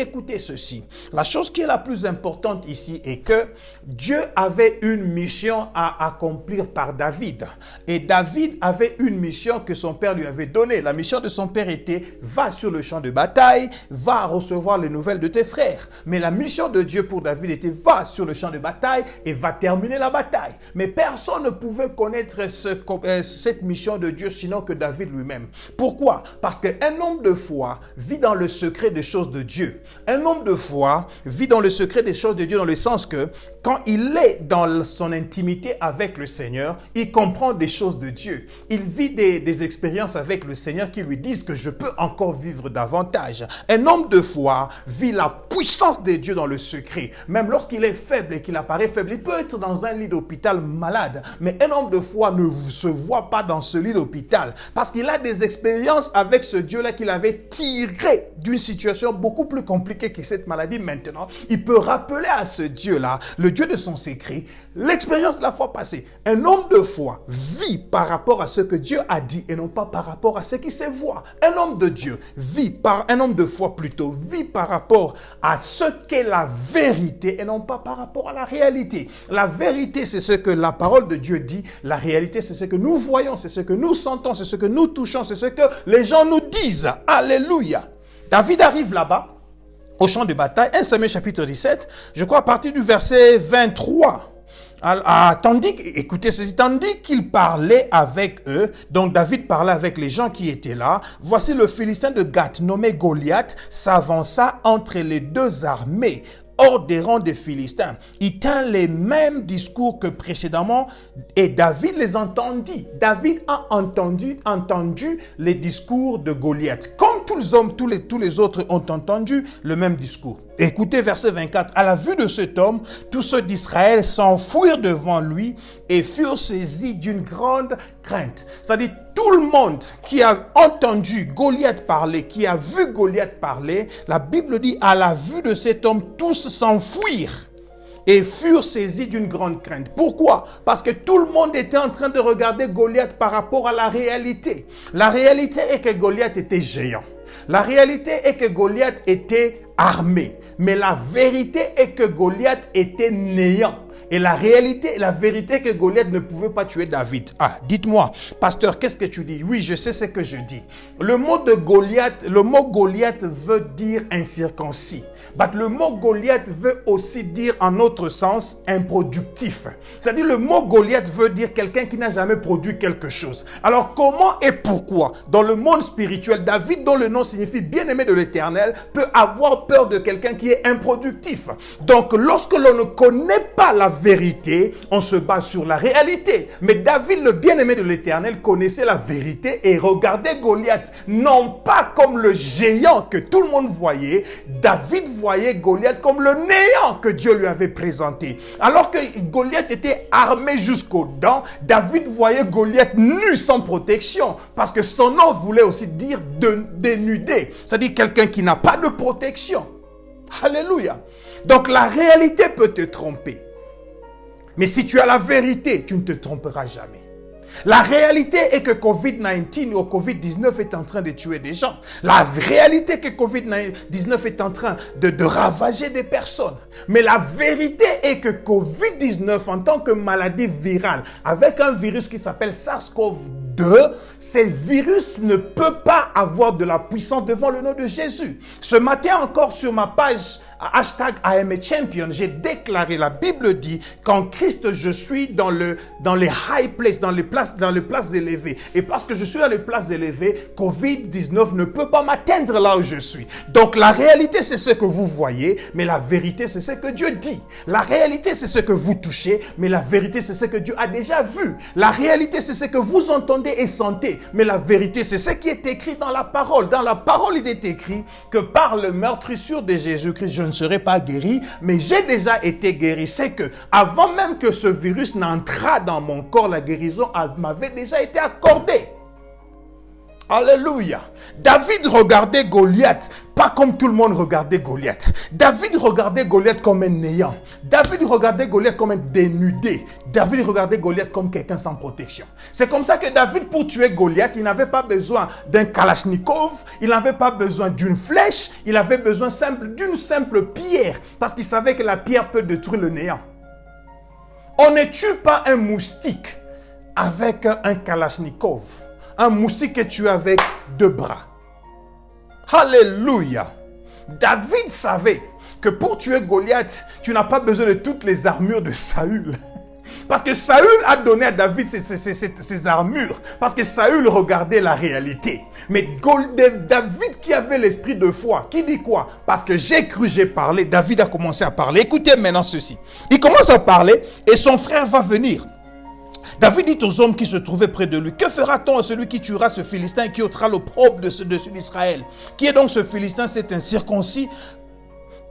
La chose qui est la plus importante ici est que Dieu avait une mission à accomplir par David. Et David avait une mission que son père lui avait donnée. La mission de son père était, va sur le champ de bataille, va recevoir les nouvelles de tes frères. Mais la mission de Dieu pour David était, va sur le champ de bataille et va terminer la bataille. Mais personne ne pouvait connaître cette mission de Dieu sinon que David lui-même. Pourquoi? Parce qu'un homme de foi vit dans le secret des choses de Dieu. Un homme de foi vit dans le secret des choses de Dieu dans le sens que quand il est dans son intimité avec le Seigneur, il comprend des choses de Dieu. Il vit des expériences avec le Seigneur qui lui disent que je peux encore vivre davantage. Un homme de foi vit la puissance de Dieu dans le secret. Même lorsqu'il est faible et qu'il apparaît faible, il peut être dans un lit d'hôpital malade. Mais un homme de foi ne se voit pas dans ce lit d'hôpital parce qu'il a des expériences avec ce Dieu-là qu'il avait tiré d'une situation beaucoup plus compliquée que cette maladie maintenant. Il peut rappeler à ce Dieu-là, le Dieu de son secret, l'expérience de la fois passée. Un homme de foi vit par rapport à ce que Dieu a dit et non pas par rapport à ce qui se voit. Un homme de Dieu un homme de foi plutôt, vit par rapport à ce qu'est la vérité et non pas par rapport à la réalité. La vérité, c'est ce que la parole de Dieu dit. La réalité, c'est ce que nous voyons, c'est ce que nous sentons, c'est ce que nous touchons, c'est ce que les gens nous disent. Alléluia. David arrive là-bas, au champ de bataille, 1 Samuel chapitre 17, je crois à partir du verset 23. Tandis qu'il parlait avec eux, donc David parlait avec les gens qui étaient là, voici le Philistin de Gath, nommé Goliath, s'avança entre les deux armées, hors des rangs des Philistins. Il tint les mêmes discours que précédemment et David les entendit. David a entendu les discours de Goliath. Comme tous les hommes, tous les autres ont entendu le même discours. Écoutez verset 24. À la vue de cet homme, tous ceux d'Israël s'enfuirent devant lui et furent saisis d'une grande crainte. C'est-à-dire, tout le monde qui a entendu Goliath parler, qui a vu Goliath parler, la Bible dit, à la vue de cet homme, tous s'enfuirent et furent saisis d'une grande crainte. Pourquoi? Parce que tout le monde était en train de regarder Goliath par rapport à la réalité. La réalité est que Goliath était géant. La réalité est que Goliath était armé. Mais la vérité est que Goliath était néant. Et la réalité, la vérité est que Goliath ne pouvait pas tuer David. Ah, dites-moi, pasteur, qu'est-ce que tu dis? Oui, je sais ce que je dis. Le mot Goliath veut dire incirconcis. Mais le mot Goliath veut aussi dire, en autre sens, improductif. C'est-à-dire, le mot Goliath veut dire quelqu'un qui n'a jamais produit quelque chose. Alors, comment et pourquoi, dans le monde spirituel, David, dont le nom signifie bien-aimé de l'Éternel, peut avoir peur de quelqu'un qui est improductif? Donc, lorsque l'on ne connaît pas la vérité, on se base sur la réalité. Mais David, le bien-aimé de l'Éternel, connaissait la vérité et regardait Goliath, non pas comme le géant que tout le monde voyait. David voyait Goliath comme le néant que Dieu lui avait présenté. Alors que Goliath était armé jusqu'aux dents, David voyait Goliath nu sans protection, parce que son nom voulait aussi dire dénudé, c'est-à-dire quelqu'un qui n'a pas de protection. Alléluia. Donc la réalité peut te tromper. Mais si tu as la vérité, tu ne te tromperas jamais. La réalité est que COVID-19 ou COVID-19 est en train de tuer des gens. La réalité est que COVID-19 est en train de ravager des personnes. Mais la vérité est que COVID-19 en tant que maladie virale, avec un virus qui s'appelle SARS-CoV-2, ce virus ne peut pas avoir de la puissance devant le nom de Jésus. Ce matin encore sur ma page hashtag I am a champion, j'ai déclaré, la Bible dit qu'en Christ je suis dans les high places, dans les places élevées. Et parce que je suis dans les places élevées, COVID-19 ne peut pas m'atteindre là où je suis. Donc la réalité c'est ce que vous voyez, mais la vérité c'est ce que Dieu dit. La réalité c'est ce que vous touchez, mais la vérité c'est ce que Dieu a déjà vu. La réalité c'est ce que vous entendez et sentez, mais la vérité c'est ce qui est écrit dans la parole. Dans la parole il est écrit que par le meurtrissure de Jésus-Christ, je ne serai pas guéri, mais j'ai déjà été guéri. C'est que avant même que ce virus n'entrât dans mon corps, la guérison m'avait déjà été accordée. Alléluia. David regardait Goliath, pas comme tout le monde regardait Goliath. David regardait Goliath comme un néant. David regardait Goliath comme un dénudé. David regardait Goliath comme quelqu'un sans protection. C'est comme ça que David, pour tuer Goliath, il n'avait pas besoin d'un Kalachnikov, il n'avait pas besoin d'une flèche, il avait besoin d'une simple pierre, parce qu'il savait que la pierre peut détruire le néant. On ne tue pas un moustique avec un Kalachnikov. Un moustique que tu as avec 2 bras. Alléluia. David savait que pour tuer Goliath, tu n'as pas besoin de toutes les armures de Saül. Parce que Saül a donné à David ses armures. Parce que Saül regardait la réalité. Mais David qui avait l'esprit de foi, qui dit quoi? Parce que j'ai cru, j'ai parlé. David a commencé à parler. Écoutez maintenant ceci. Il commence à parler et son frère va venir. David dit aux hommes qui se trouvaient près de lui, que fera-t-on à celui qui tuera ce Philistin et qui ôtera l'opprobre de d'Israël? Qui est donc ce Philistin? C'est un circoncis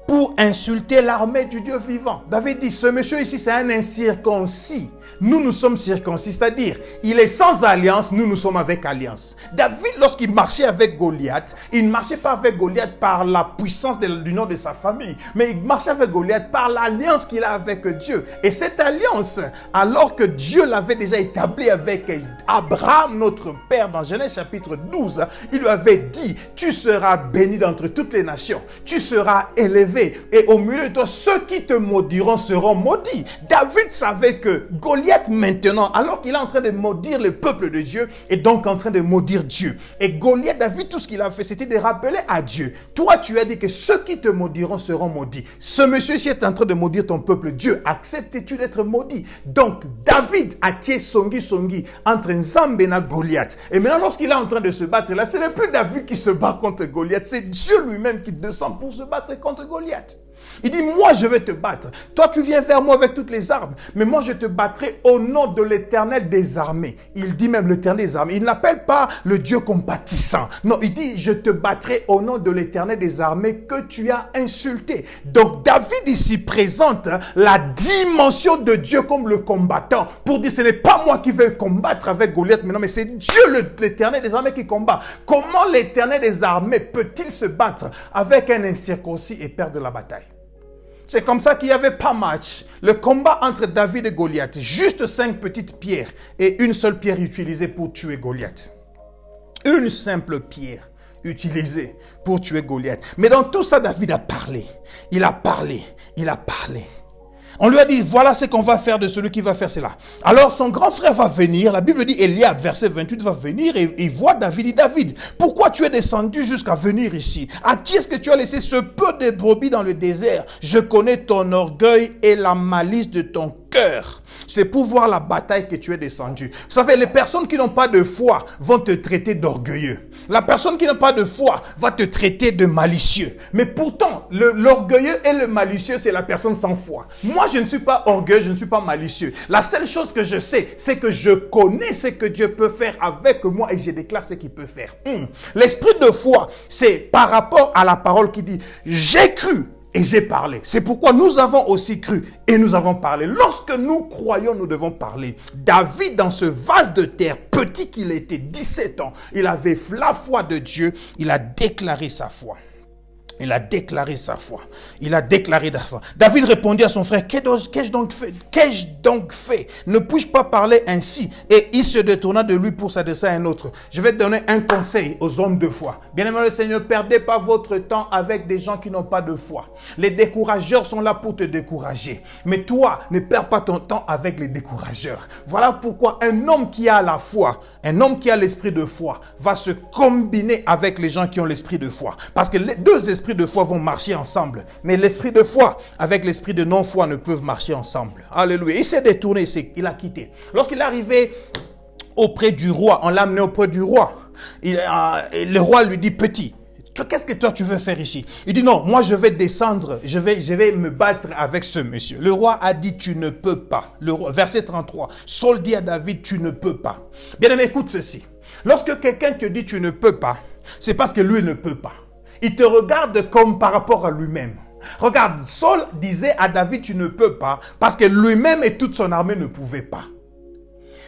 pour insulter l'armée du Dieu vivant. David dit, ce monsieur ici, c'est un incirconcis. Nous sommes circoncis, c'est-à-dire, il est sans alliance, nous sommes avec alliance. David, lorsqu'il marchait avec Goliath, il ne marchait pas avec Goliath par la puissance du nom de sa famille, mais il marchait avec Goliath par l'alliance qu'il a avec Dieu. Et cette alliance, alors que Dieu l'avait déjà établie avec Abraham, notre père, dans Genèse chapitre 12, il lui avait dit, tu seras béni d'entre toutes les nations, tu seras élevé, et au milieu de toi, ceux qui te maudiront seront maudits. David savait que Goliath maintenant, alors qu'il est en train de maudire le peuple de Dieu, est donc en train de maudire Dieu. Et Goliath, David, tout ce qu'il a fait, c'était de rappeler à Dieu, toi tu as dit que ceux qui te maudiront seront maudits. Ce monsieur-ci est en train de maudire ton peuple. Dieu, acceptes-tu d'être maudit? Donc David a tiré songi entre Nzambe et Goliath. Et maintenant, lorsqu'il est en train de se battre là, ce n'est plus David qui se bat contre Goliath, c'est Dieu lui-même qui descend pour se battre contre Goliath. Il dit, moi je vais te battre. Toi tu viens vers moi avec toutes les armes, mais moi je te battrai au nom de l'Éternel des armées. Il dit même l'Éternel des armées. Il n'appelle pas le Dieu compatissant. Non, il dit, je te battrai au nom de l'Éternel des armées que tu as insulté. Donc David ici présente la dimension de Dieu comme le combattant. Pour dire, ce n'est pas moi qui vais combattre avec Goliath, mais non, mais c'est Dieu l'Éternel des armées qui combat. Comment l'Éternel des armées peut-il se battre avec un incirconcis et perdre la bataille? C'est comme ça qu'il n'y avait pas match. Le combat entre David et Goliath, juste 5 petites pierres et une seule pierre utilisée pour tuer Goliath. Une simple pierre utilisée pour tuer Goliath. Mais dans tout ça, David a parlé. Il a parlé. Il a parlé. On lui a dit, voilà ce qu'on va faire de celui qui va faire cela. Alors son grand frère va venir, la Bible dit, Eliab, verset 28, va venir et il voit David. Il dit, David, pourquoi tu es descendu jusqu'à venir ici? À qui est-ce que tu as laissé ce peu de brebis dans le désert? Je connais ton orgueil et la malice de ton cœur. C'est pour voir la bataille que tu es descendu. Vous savez, les personnes qui n'ont pas de foi vont te traiter d'orgueilleux. La personne qui n'a pas de foi va te traiter de malicieux. Mais pourtant, l'orgueilleux et le malicieux, c'est la personne sans foi. Moi, je ne suis pas orgueilleux, je ne suis pas malicieux. La seule chose que je sais, c'est que je connais ce que Dieu peut faire avec moi et je déclare ce qu'il peut faire. L'esprit de foi, c'est par rapport à la parole qui dit « J'ai cru ». Et j'ai parlé. C'est pourquoi nous avons aussi cru et nous avons parlé. Lorsque nous croyons, nous devons parler. David, dans ce vase de terre, petit qu'il était, 17 ans, il avait la foi de Dieu. Il a déclaré sa foi. Il a déclaré sa foi. Il a déclaré sa foi. David répondit à son frère, qu'ai-je donc fait? Qu'ai-je donc fait? Ne puis-je pas parler ainsi? Et il se détourna de lui pour s'adresser à un autre. Je vais te donner un conseil aux hommes de foi. Bien-aimé le Seigneur, ne perdez pas votre temps avec des gens qui n'ont pas de foi. Les décourageurs sont là pour te décourager. Mais toi, ne perds pas ton temps avec les décourageurs. Voilà pourquoi un homme qui a la foi, un homme qui a l'esprit de foi, va se combiner avec les gens qui ont l'esprit de foi. Parce que les deux esprits de foi vont marcher ensemble. Mais l'esprit de foi avec l'esprit de non-foi ne peuvent marcher ensemble. Alléluia. Il s'est détourné, il a quitté. Lorsqu'il est arrivé auprès du roi, on l'a amené auprès du roi. Le roi lui dit, petit, qu'est-ce que toi tu veux faire ici? Il dit non, moi je vais descendre, je vais me battre avec ce monsieur. Le roi a dit, tu ne peux pas. Verset 33, Saul dit à David, tu ne peux pas. Bien aimé, écoute ceci. Lorsque quelqu'un te dit tu ne peux pas, c'est parce que lui ne peut pas. Il te regarde comme par rapport à lui-même. Regarde, Saul disait à David, tu ne peux pas, parce que lui-même et toute son armée ne pouvaient pas.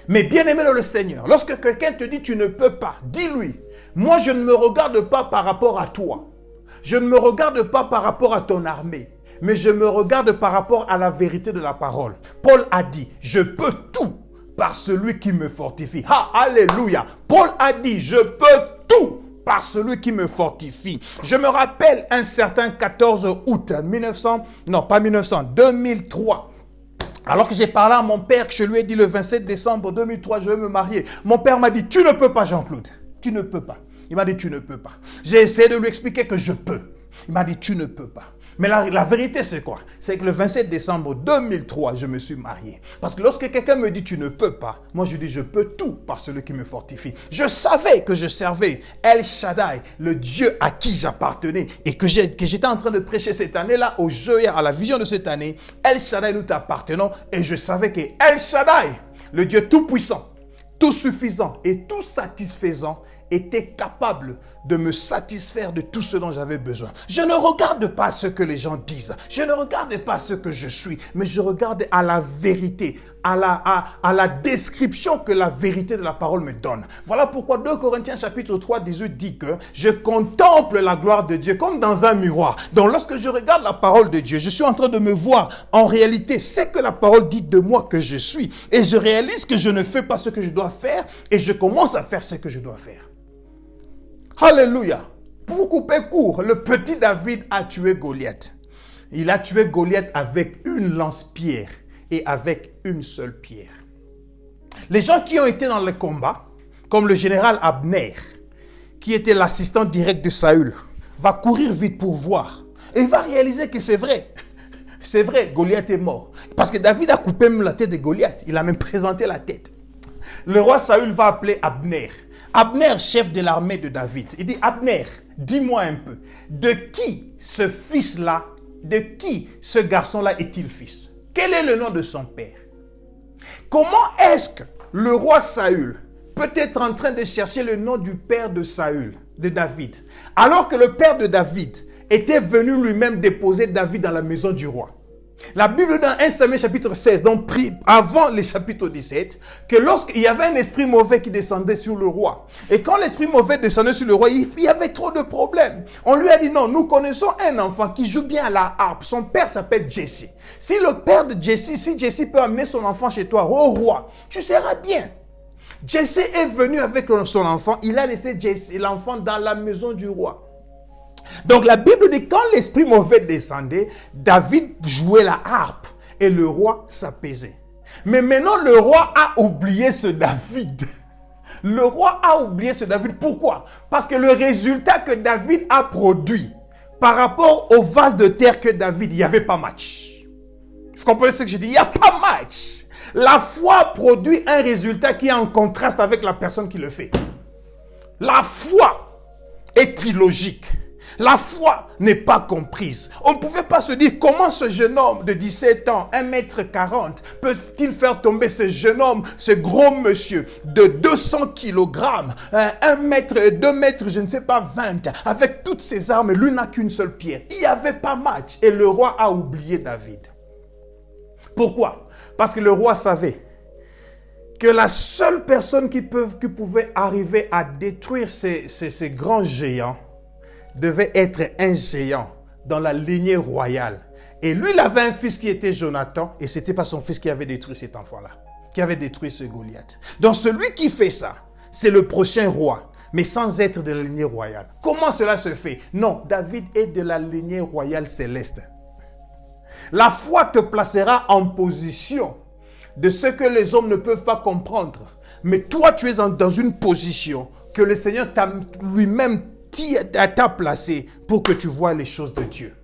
Mais bien aimé le Seigneur, lorsque quelqu'un te dit, tu ne peux pas, dis-lui, moi je ne me regarde pas par rapport à toi. Je ne me regarde pas par rapport à ton armée, mais je me regarde par rapport à la vérité de la parole. Paul a dit, je peux tout par celui qui me fortifie. Alléluia. Paul a dit, je peux tout par celui qui me fortifie. Je me rappelle un certain 14 août 2003. Alors que j'ai parlé à mon père, que je lui ai dit le 27 décembre 2003, je vais me marier. Mon père m'a dit, tu ne peux pas Jean-Claude. Tu ne peux pas. Il m'a dit, tu ne peux pas. J'ai essayé de lui expliquer que je peux. Il m'a dit, tu ne peux pas. Mais la vérité, c'est quoi? C'est que le 27 décembre 2003, je me suis marié. Parce que lorsque quelqu'un me dit, tu ne peux pas, moi je dis, je peux tout par celui qui me fortifie. Je savais que je servais El Shaddai, le Dieu à qui j'appartenais, et que j'étais en train de prêcher cette année-là, au jeu, à la vision de cette année. El Shaddai, nous t'appartenons, et je savais que El Shaddai, le Dieu tout-puissant, tout suffisant et tout satisfaisant, était capable de me satisfaire de tout ce dont j'avais besoin. Je ne regarde pas ce que les gens disent. Je ne regarde pas ce que je suis, mais je regarde à la vérité, à la description que la vérité de la parole me donne. Voilà pourquoi 2 Corinthiens chapitre 3, 18 dit que je contemple la gloire de Dieu comme dans un miroir. Donc lorsque je regarde la parole de Dieu, je suis en train de me voir en réalité ce que la parole dit de moi que je suis. Et je réalise que je ne fais pas ce que je dois faire et je commence à faire ce que je dois faire. Alléluia. Pour couper court, le petit David a tué Goliath. Il a tué Goliath avec une lance-pierre et avec une seule pierre. Les gens qui ont été dans le combat, comme le général Abner, qui était l'assistant direct de Saül, va courir vite pour voir. Et il va réaliser que c'est vrai. C'est vrai, Goliath est mort. Parce que David a coupé même la tête de Goliath. Il a même présenté la tête. Le roi Saül va appeler Abner. Abner, chef de l'armée de David. Il dit, Abner, dis-moi un peu, de qui ce fils-là de qui ce garçon-là est-il fils? Quel est le nom de son père? Comment est-ce que le roi Saül peut être en train de chercher le nom du père de Saül, de David, alors que le père de David était venu lui-même déposer David dans la maison du roi? La Bible dans 1 Samuel chapitre 16, donc avant le chapitre 17, que lorsqu'il y avait un esprit mauvais qui descendait sur le roi, et quand l'esprit mauvais descendait sur le roi, il y avait trop de problèmes. On lui a dit non, nous connaissons un enfant qui joue bien à la harpe, son père s'appelle Jesse. Si le père de Jesse, si Jesse peut amener son enfant chez toi, au roi, tu seras bien. Jesse est venu avec son enfant, il a laissé l'enfant dans la maison du roi. Donc la Bible dit quand l'esprit mauvais descendait, David jouait la harpe et le roi s'apaisait. Mais maintenant le roi a oublié ce David. Le roi a oublié ce David. Pourquoi? Parce que le résultat que David a produit par rapport au vase de terre que David, il n'y avait pas match. Vous comprenez ce que je dis? Il n'y a pas match. La foi produit un résultat qui est en contraste avec la personne qui le fait. La foi est illogique. La foi n'est pas comprise. On ne pouvait pas se dire comment ce jeune homme de 17 ans, 1m40, peut-il faire tomber ce jeune homme, ce gros monsieur de 200 kg, 1 mètre, 2 mètres, je ne sais pas, 20, avec toutes ses armes, lui n'a qu'une seule pierre. Il n'y avait pas match et le roi a oublié David. Pourquoi? Parce que le roi savait que la seule personne qui pouvait arriver à détruire ces grands géants devait être un géant dans la lignée royale. Et lui, il avait un fils qui était Jonathan, et ce n'était pas son fils qui avait détruit cet enfant-là, qui avait détruit ce Goliath. Donc celui qui fait ça, c'est le prochain roi, mais sans être de la lignée royale. Comment cela se fait? Non, David est de la lignée royale céleste. La foi te placera en position de ce que les hommes ne peuvent pas comprendre. Mais toi, tu es dans une position que le Seigneur t'a lui-même t'a placé pour que tu vois les choses de Dieu.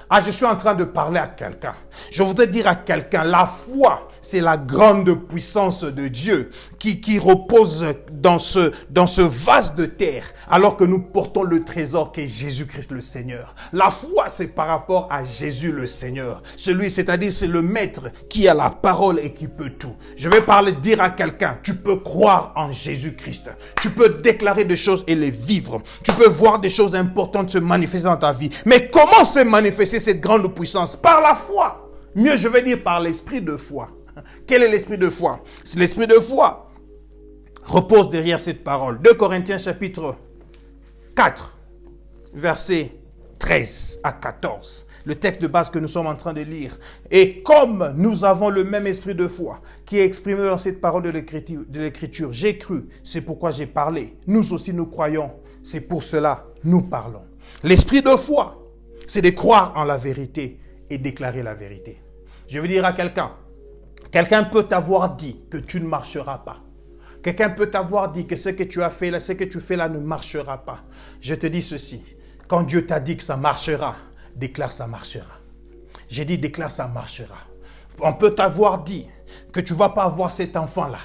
Ah, je suis en train de parler à quelqu'un. Je voudrais dire à quelqu'un, la foi, c'est la grande puissance de Dieu qui repose dans ce vase de terre, alors que nous portons le trésor qui est Jésus-Christ le Seigneur. La foi, c'est par rapport à Jésus le Seigneur. C'est-à-dire, c'est le maître qui a la parole et qui peut tout. Je vais dire à quelqu'un, tu peux croire en Jésus-Christ. Tu peux déclarer des choses et les vivre. Tu peux voir des choses importantes se manifester dans ta vie. Mais comment se manifester cette grande puissance? Par la foi. Mieux, je vais dire par l'esprit de foi. Quel est l'esprit de foi? C'est l'esprit de foi repose derrière cette parole. 2 Corinthiens chapitre 4, versets 13 à 14. Le texte de base que nous sommes en train de lire. Et comme nous avons le même esprit de foi qui est exprimé dans cette parole de l'Écriture, j'ai cru, c'est pourquoi j'ai parlé. Nous aussi nous croyons, c'est pour cela nous parlons. L'esprit de foi, c'est de croire en la vérité et déclarer la vérité. Je veux dire à quelqu'un peut t'avoir dit que tu ne marcheras pas. Quelqu'un peut t'avoir dit que ce que tu as fait là, ce que tu fais là ne marchera pas. Je te dis ceci, quand Dieu t'a dit que ça marchera, déclare ça marchera. J'ai dit déclare ça marchera. On peut t'avoir dit que tu ne vas pas avoir cet enfant-là.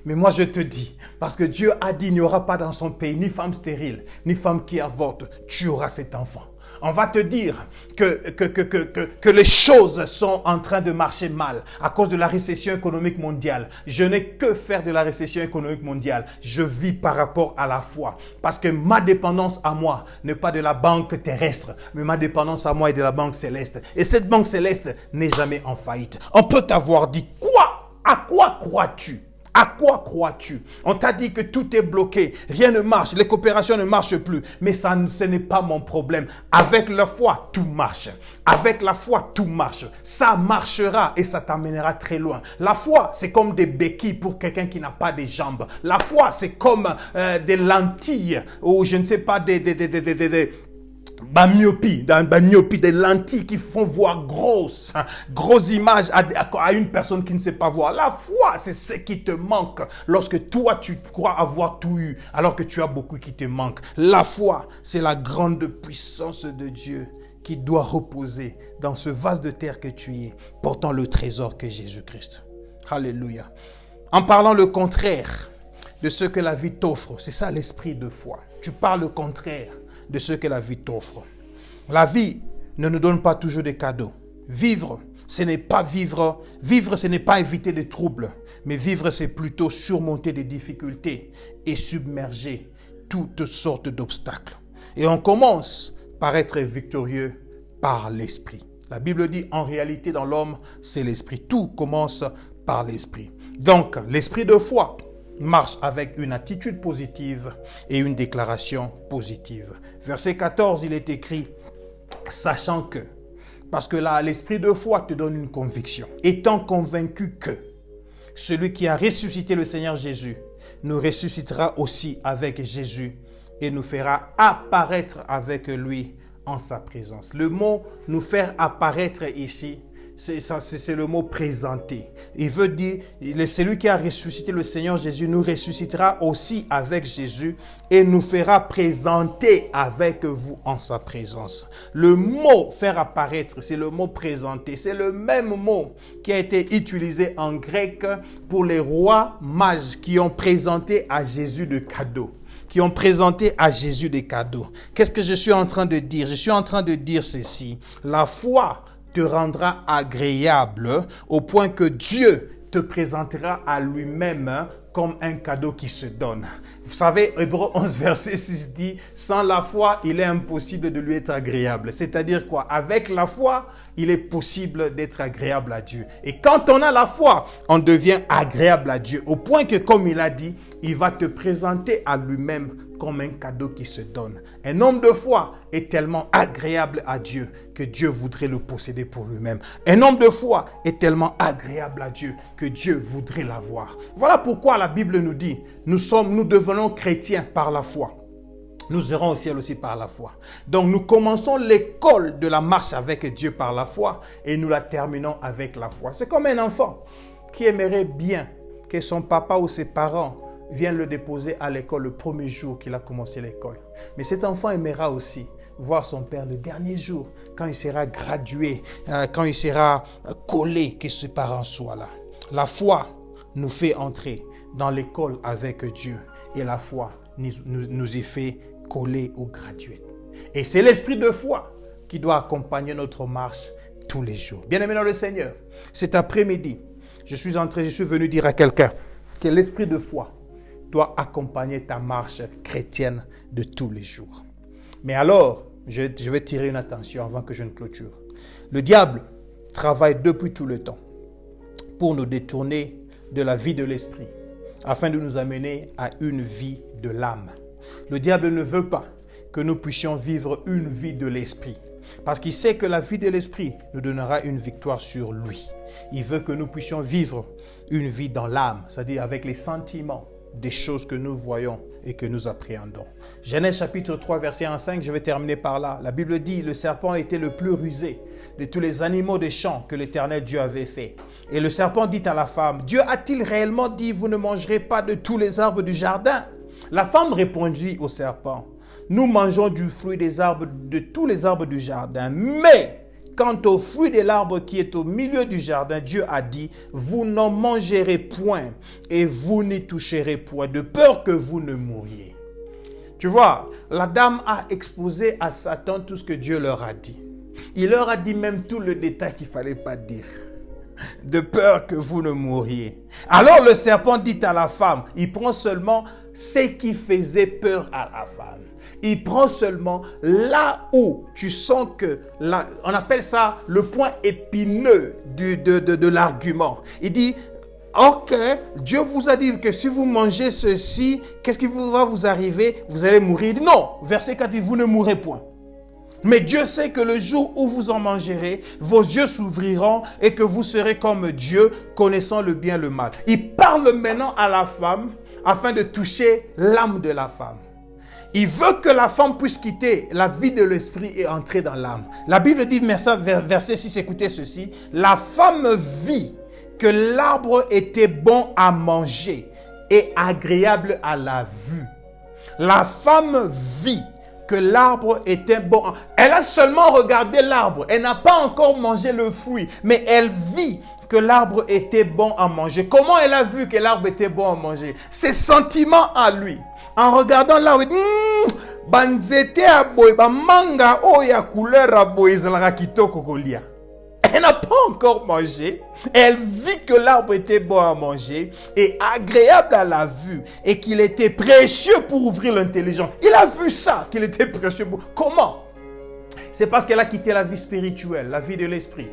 Mais moi je te dis, parce que Dieu a dit il n'y aura pas dans son pays ni femme stérile, ni femme qui avorte, tu auras cet enfant. On va te dire que les choses sont en train de marcher mal à cause de la récession économique mondiale. Je n'ai que faire de la récession économique mondiale. Je vis par rapport à la foi. Parce que ma dépendance à moi n'est pas de la banque terrestre, mais ma dépendance à moi est de la banque céleste. Et cette banque céleste n'est jamais en faillite. On peut t'avoir dit quoi? À quoi crois-tu? À quoi crois-tu? On t'a dit que tout est bloqué, rien ne marche, les coopérations ne marchent plus. Mais ce n'est pas mon problème. Avec la foi, tout marche. Avec la foi, tout marche. Ça marchera et ça t'amènera très loin. La foi, c'est comme des béquilles pour quelqu'un qui n'a pas de jambes. La foi, c'est comme des lentilles ou je ne sais pas, myopie, des lentilles qui font voir grosse image à une personne qui ne sait pas voir. La foi, c'est ce qui te manque lorsque toi tu crois avoir tout eu alors que tu as beaucoup qui te manque. La foi, c'est la grande puissance de Dieu qui doit reposer dans ce vase de terre que tu es, portant le trésor que Jésus-Christ. Alléluia. En parlant le contraire de ce que la vie t'offre, c'est ça l'esprit de foi. Tu parles le contraire de ce que la vie t'offre. La vie ne nous donne pas toujours des cadeaux. Vivre, ce n'est pas vivre. Vivre, ce n'est pas éviter des troubles. Mais vivre, c'est plutôt surmonter des difficultés et submerger toutes sortes d'obstacles. Et on commence par être victorieux par l'esprit. La Bible dit, en réalité, dans l'homme, c'est l'esprit. Tout commence par l'esprit. Donc, l'esprit de foi marche avec une attitude positive et une déclaration positive. Verset 14, il est écrit, sachant que, parce que là, l'esprit de foi te donne une conviction, étant convaincu que celui qui a ressuscité le Seigneur Jésus nous ressuscitera aussi avec Jésus et nous fera apparaître avec lui en sa présence. Le mot « nous faire apparaître » ici, c'est le mot « présenter ». Il veut dire, celui qui a ressuscité le Seigneur Jésus nous ressuscitera aussi avec Jésus et nous fera présenter avec vous en sa présence. Le mot « faire apparaître », c'est le mot « présenter ». C'est le même mot qui a été utilisé en grec pour les rois mages qui ont présenté à Jésus de cadeaux. Qui ont présenté à Jésus des cadeaux. Qu'est-ce que je suis en train de dire? Je suis en train de dire ceci. La foi te rendra agréable au point que Dieu te présentera à lui-même comme un cadeau qui se donne. Vous savez, Hébreux 11, verset 6 dit, sans la foi, il est impossible de lui être agréable. C'est-à-dire quoi? Avec la foi, il est possible d'être agréable à Dieu. Et quand on a la foi, on devient agréable à Dieu. Au point que, comme il a dit, il va te présenter à lui-même comme un cadeau qui se donne. Un homme de foi est tellement agréable à Dieu que Dieu voudrait le posséder pour lui-même. Un homme de foi est tellement agréable à Dieu que Dieu voudrait l'avoir. Voilà pourquoi la Bible nous dit, nous devenons chrétiens par la foi. Nous irons au ciel aussi par la foi. Donc nous commençons l'école de la marche avec Dieu par la foi et nous la terminons avec la foi. C'est comme un enfant qui aimerait bien que son papa ou ses parents viennent le déposer à l'école le premier jour qu'il a commencé l'école. Mais cet enfant aimera aussi voir son père le dernier jour, quand il sera gradué, quand il sera collé, que ses parents soient là. La foi nous fait entrer dans l'école avec Dieu et la foi nous y fait coller ou graduer. Et c'est l'esprit de foi qui doit accompagner notre marche tous les jours. Bien-aimé dans le Seigneur, cet après-midi, je suis venu dire à quelqu'un que l'esprit de foi doit accompagner ta marche chrétienne de tous les jours. Mais alors, je vais tirer une attention avant que je ne clôture. Le diable travaille depuis tout le temps pour nous détourner de la vie de l'esprit, afin de nous amener à une vie de l'âme. Le diable ne veut pas que nous puissions vivre une vie de l'esprit, parce qu'il sait que la vie de l'esprit nous donnera une victoire sur lui. Il veut que nous puissions vivre une vie dans l'âme, c'est-à-dire avec les sentiments des choses que nous voyons et que nous appréhendons. Genèse chapitre 3, verset 1 à 5, je vais terminer par là. La Bible dit, le serpent était le plus rusé de tous les animaux des champs que l'Éternel Dieu avait fait. Et le serpent dit à la femme, Dieu a-t-il réellement dit, vous ne mangerez pas de tous les arbres du jardin? La femme répondit au serpent, nous mangeons du fruit de tous les arbres du jardin, mais quant au fruit de l'arbre qui est au milieu du jardin, Dieu a dit, vous n'en mangerez point et vous n'y toucherez point, de peur que vous ne mouriez. Tu vois, la dame a exposé à Satan tout ce que Dieu leur a dit. Il leur a dit même tout le détail qu'il ne fallait pas dire. De peur que vous ne mouriez. Alors le serpent dit à la femme, il prend seulement ce qui faisait peur à la femme. Il prend seulement là où tu sens que, on appelle ça le point épineux de l'argument. Il dit, ok, Dieu vous a dit que si vous mangez ceci, qu'est-ce qui va vous arriver? Vous allez mourir. Il dit, non, verset 4, vous ne mourrez point. Mais Dieu sait que le jour où vous en mangerez, vos yeux s'ouvriront et que vous serez comme Dieu, connaissant le bien et le mal. Il parle maintenant à la femme afin de toucher l'âme de la femme. Il veut que la femme puisse quitter la vie de l'esprit et entrer dans l'âme. La Bible dit, verset 6, écoutez ceci. La femme vit que l'arbre était bon à manger et agréable à la vue. La femme vit que l'arbre était bon. Elle a seulement regardé l'arbre. Elle n'a pas encore mangé le fruit, mais elle vit que l'arbre était bon à manger. Comment elle a vu que l'arbre était bon à manger? Ses sentiments à lui. En regardant l'arbre, elle dit, banzete aboy, ba manga oya couleur aboy zalaka kitoko kolia. Elle n'a pas encore mangé. Elle vit que l'arbre était bon à manger et agréable à la vue et qu'il était précieux pour ouvrir l'intelligence. Il a vu ça, qu'il était précieux. Comment? C'est parce qu'elle a quitté la vie spirituelle, la vie de l'esprit.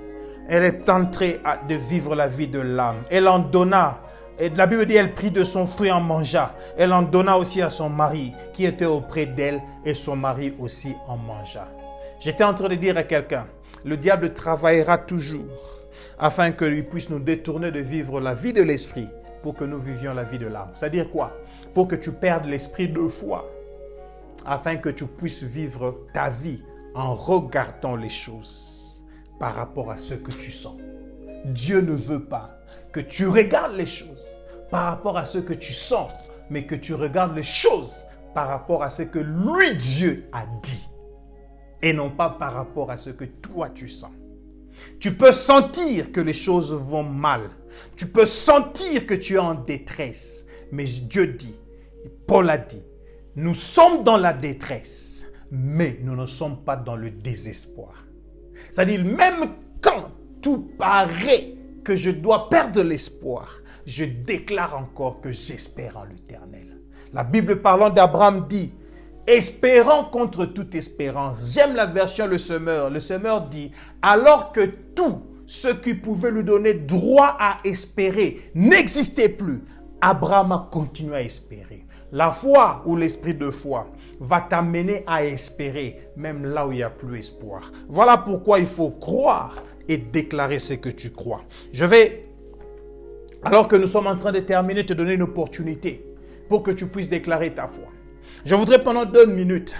Elle est entrée de vivre la vie de l'âme. Elle en donna. Et la Bible dit, elle prit de son fruit, en mangea. Elle en donna aussi à son mari qui était auprès d'elle et son mari aussi en mangea. J'étais en train de dire à quelqu'un, le diable travaillera toujours afin qu'il puisse nous détourner de vivre la vie de l'esprit pour que nous vivions la vie de l'âme. C'est-à-dire quoi? Pour que tu perdes l'esprit 2 fois afin que tu puisses vivre ta vie en regardant les choses par rapport à ce que tu sens. Dieu ne veut pas que tu regardes les choses par rapport à ce que tu sens, mais que tu regardes les choses par rapport à ce que lui, Dieu, a dit. Et non pas par rapport à ce que toi tu sens. Tu peux sentir que les choses vont mal. Tu peux sentir que tu es en détresse. Mais Dieu dit, Paul a dit, nous sommes dans la détresse, mais nous ne sommes pas dans le désespoir. C'est-à-dire, même quand tout paraît que je dois perdre l'espoir, je déclare encore que j'espère en l'Éternel. La Bible parlant d'Abraham dit, espérant contre toute espérance. J'aime la version Le Semeur. Le Semeur dit, alors que tout ce qui pouvait lui donner droit à espérer n'existait plus, Abraham a continué à espérer. La foi ou l'esprit de foi va t'amener à espérer même là où il n'y a plus espoir. Voilà pourquoi il faut croire et déclarer ce que tu crois. Je vais, alors que nous sommes en train de terminer, te donner une opportunité pour que tu puisses déclarer ta foi. Je voudrais pendant 2 minutes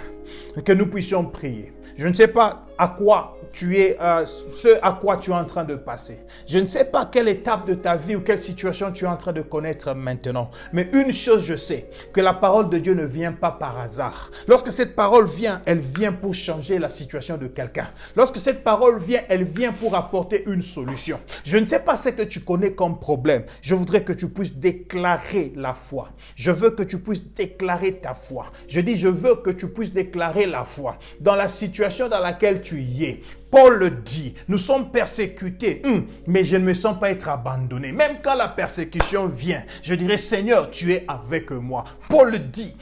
que nous puissions prier. Je ne sais pas à quoi tu es, ce à quoi tu es en train de passer. Je ne sais pas quelle étape de ta vie ou quelle situation tu es en train de connaître maintenant. Mais une chose je sais, que la parole de Dieu ne vient pas par hasard. Lorsque cette parole vient, elle vient pour changer la situation de quelqu'un. Lorsque cette parole vient, elle vient pour apporter une solution. Je ne sais pas ce que tu connais comme problème. Je voudrais que tu puisses déclarer la foi. Je veux que tu puisses déclarer ta foi. Je dis, je veux que tu puisses déclarer la foi dans la situation dans laquelle tu y es. Paul le dit, nous sommes persécutés, mais je ne me sens pas être abandonné. Même quand la persécution vient, je dirais, Seigneur, tu es avec moi. Paul le dit,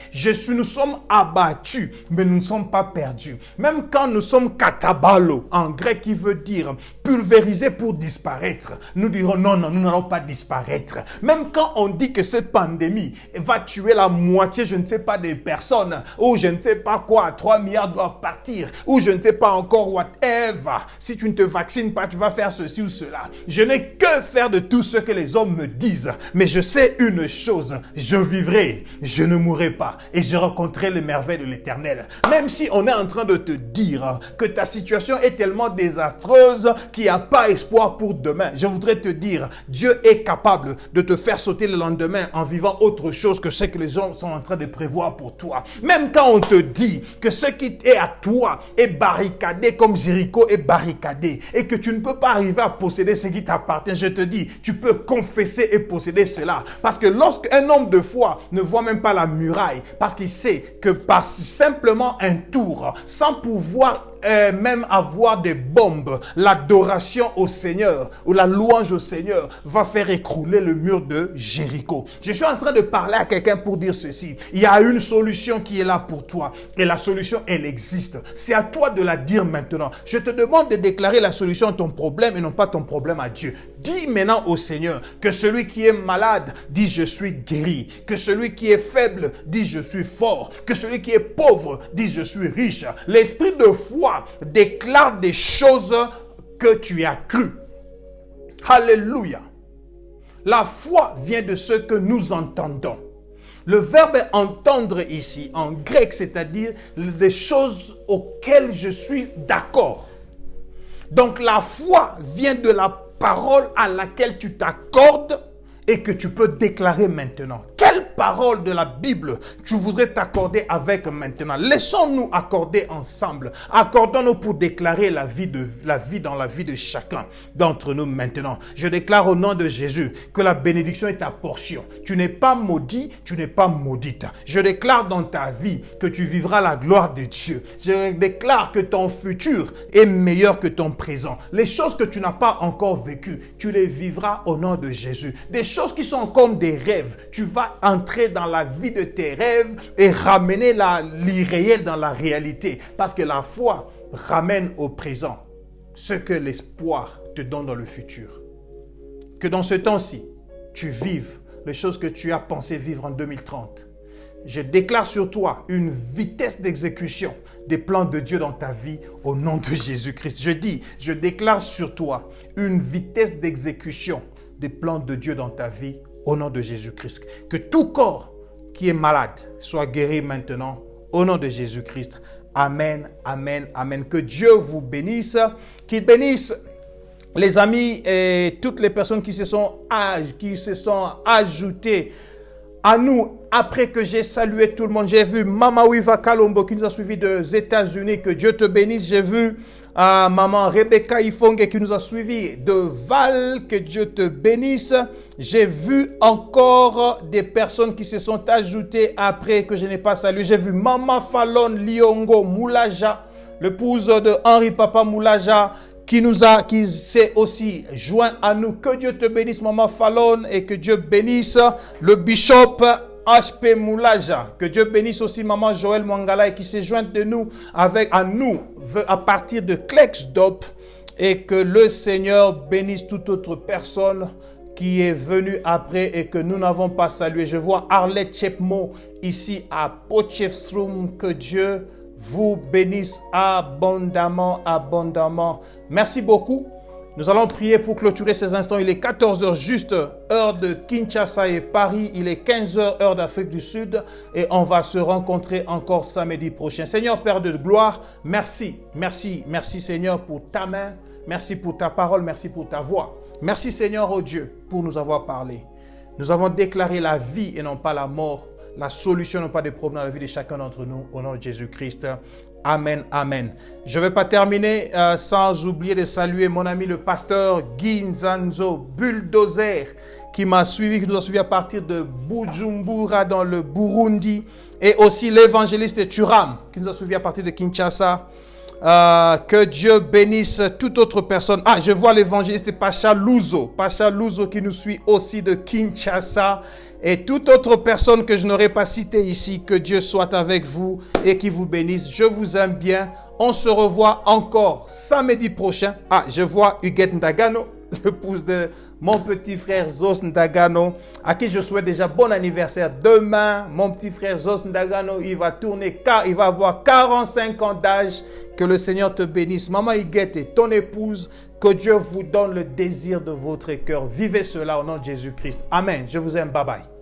nous sommes abattus, mais nous ne sommes pas perdus. Même quand nous sommes katabalo, en grec qui veut dire pulvérisés pour disparaître, nous dirons non, nous n'allons pas disparaître. Même quand on dit que cette pandémie va tuer la moitié, je ne sais pas, des personnes, ou je ne sais pas quoi, 3 milliards doivent partir, ou je ne sais pas encore whatever. Si tu ne te vaccines pas, tu vas faire ceci ou cela. Je n'ai que faire de tout ce que les hommes me disent. Mais je sais une chose, je vivrai, je ne mourrai pas et je rencontrerai les merveilles de l'Éternel. Même si on est en train de te dire que ta situation est tellement désastreuse qu'il n'y a pas espoir pour demain, je voudrais te dire, Dieu est capable de te faire sauter le lendemain en vivant autre chose que ce que les gens sont en train de prévoir pour toi. Même quand on te dit que ce qui est à toi est barricadé comme Jéricho est barricadé et que tu ne peux pas arriver à posséder ce qui t'appartient, je te dis, tu peux confesser et posséder cela. Parce que lorsqu'un homme de foi ne voit même pas la muraille, parce qu'il sait que par simplement un tour, sans pouvoir même avoir des bombes, l'adoration au Seigneur ou la louange au Seigneur va faire écrouler le mur de Jéricho. Je suis en train de parler à quelqu'un pour dire ceci. Il y a une solution qui est là pour toi et la solution, elle existe. C'est à toi de la dire maintenant. Je te demande de déclarer la solution à ton problème et non pas ton problème à Dieu. Dis maintenant au Seigneur que celui qui est malade dit je suis guéri, que celui qui est faible dit je suis fort, que celui qui est pauvre dit je suis riche. L'esprit de foi déclare des choses que tu as cru. Alléluia. La foi vient de ce que nous entendons. Le verbe entendre ici en grec, c'est-à-dire des choses auxquelles je suis d'accord. Donc la foi vient de la parole à laquelle tu t'accordes et que tu peux déclarer maintenant. Quelle paroles de la Bible, tu voudrais t'accorder avec maintenant. Laissons-nous accorder ensemble. Accordons-nous pour déclarer la vie dans la vie de chacun d'entre nous maintenant. Je déclare au nom de Jésus que la bénédiction est ta portion. Tu n'es pas maudit, tu n'es pas maudite. Je déclare dans ta vie que tu vivras la gloire de Dieu. Je déclare que ton futur est meilleur que ton présent. Les choses que tu n'as pas encore vécues, tu les vivras au nom de Jésus. Des choses qui sont comme des rêves, tu vas entrer dans la vie de tes rêves et ramener l'irréel dans la réalité. Parce que la foi ramène au présent ce que l'espoir te donne dans le futur. Que dans ce temps-ci, tu vives les choses que tu as pensé vivre en 2030. Je déclare sur toi une vitesse d'exécution des plans de Dieu dans ta vie au nom de Jésus-Christ. Je déclare sur toi une vitesse d'exécution des plans de Dieu dans ta vie au nom de Jésus-Christ. Que tout corps qui est malade soit guéri maintenant au nom de Jésus-Christ. Amen, amen, amen. Que Dieu vous bénisse, qu'il bénisse les amis et toutes les personnes qui se sont ajoutées à nous, après que j'ai salué tout le monde. J'ai vu Maman Wiva Kalombo qui nous a suivis des États-Unis. Que Dieu te bénisse. J'ai vu Maman Rebecca Ifongue qui nous a suivis de Val. Que Dieu te bénisse. J'ai vu encore des personnes qui se sont ajoutées après que je n'ai pas salué. J'ai vu Maman Fallon Liongo Moulaja, l'épouse de Henri Papa Moulaja, qui s'est aussi joint à nous. Que Dieu te bénisse, Maman Fallon, et que Dieu bénisse le bishop H.P. Moulaja. Que Dieu bénisse aussi Maman Joël Mwangala et qui s'est jointe à nous à partir de Klexdop, et que le Seigneur bénisse toute autre personne qui est venue après et que nous n'avons pas salué. Je vois Arlette Chepmo ici à Potchefstroom. Que Dieu vous bénisse abondamment, abondamment. Merci beaucoup. Nous allons prier pour clôturer ces instants. Il est 14h juste, heure de Kinshasa et Paris. Il est 15h, heure d'Afrique du Sud. Et on va se rencontrer encore samedi prochain. Seigneur, Père de gloire, merci, merci, merci Seigneur pour ta main. Merci pour ta parole, merci pour ta voix. Merci Seigneur, oh Dieu, pour nous avoir parlé. Nous avons déclaré la vie et non pas la mort. La solution, non pas des problèmes dans la vie de chacun d'entre nous, au nom de Jésus-Christ. Amen, amen. Je ne vais pas terminer sans oublier de saluer mon ami le pasteur Guy Nzanzo Bulldozer, qui m'a suivi, qui nous a suivi à partir de Bujumbura dans le Burundi, et aussi l'évangéliste Turam, qui nous a suivi à partir de Kinshasa. Que Dieu bénisse toute autre personne. Je vois l'évangéliste Pacha Luzo qui nous suit aussi de Kinshasa, et toute autre personne que je n'aurais pas citée ici. Que Dieu soit avec vous et qui vous bénisse. Je vous aime bien. On se revoit encore samedi prochain. Je vois Huguette Ndagano, l'épouse de mon petit frère Zos Ndagano, à qui je souhaite déjà bon anniversaire. Demain, mon petit frère Zos Ndagano, il va tourner, il va avoir 45 ans d'âge. Que le Seigneur te bénisse. Maman Huguette et ton épouse, que Dieu vous donne le désir de votre cœur. Vivez cela au nom de Jésus-Christ. Amen. Je vous aime. Bye bye.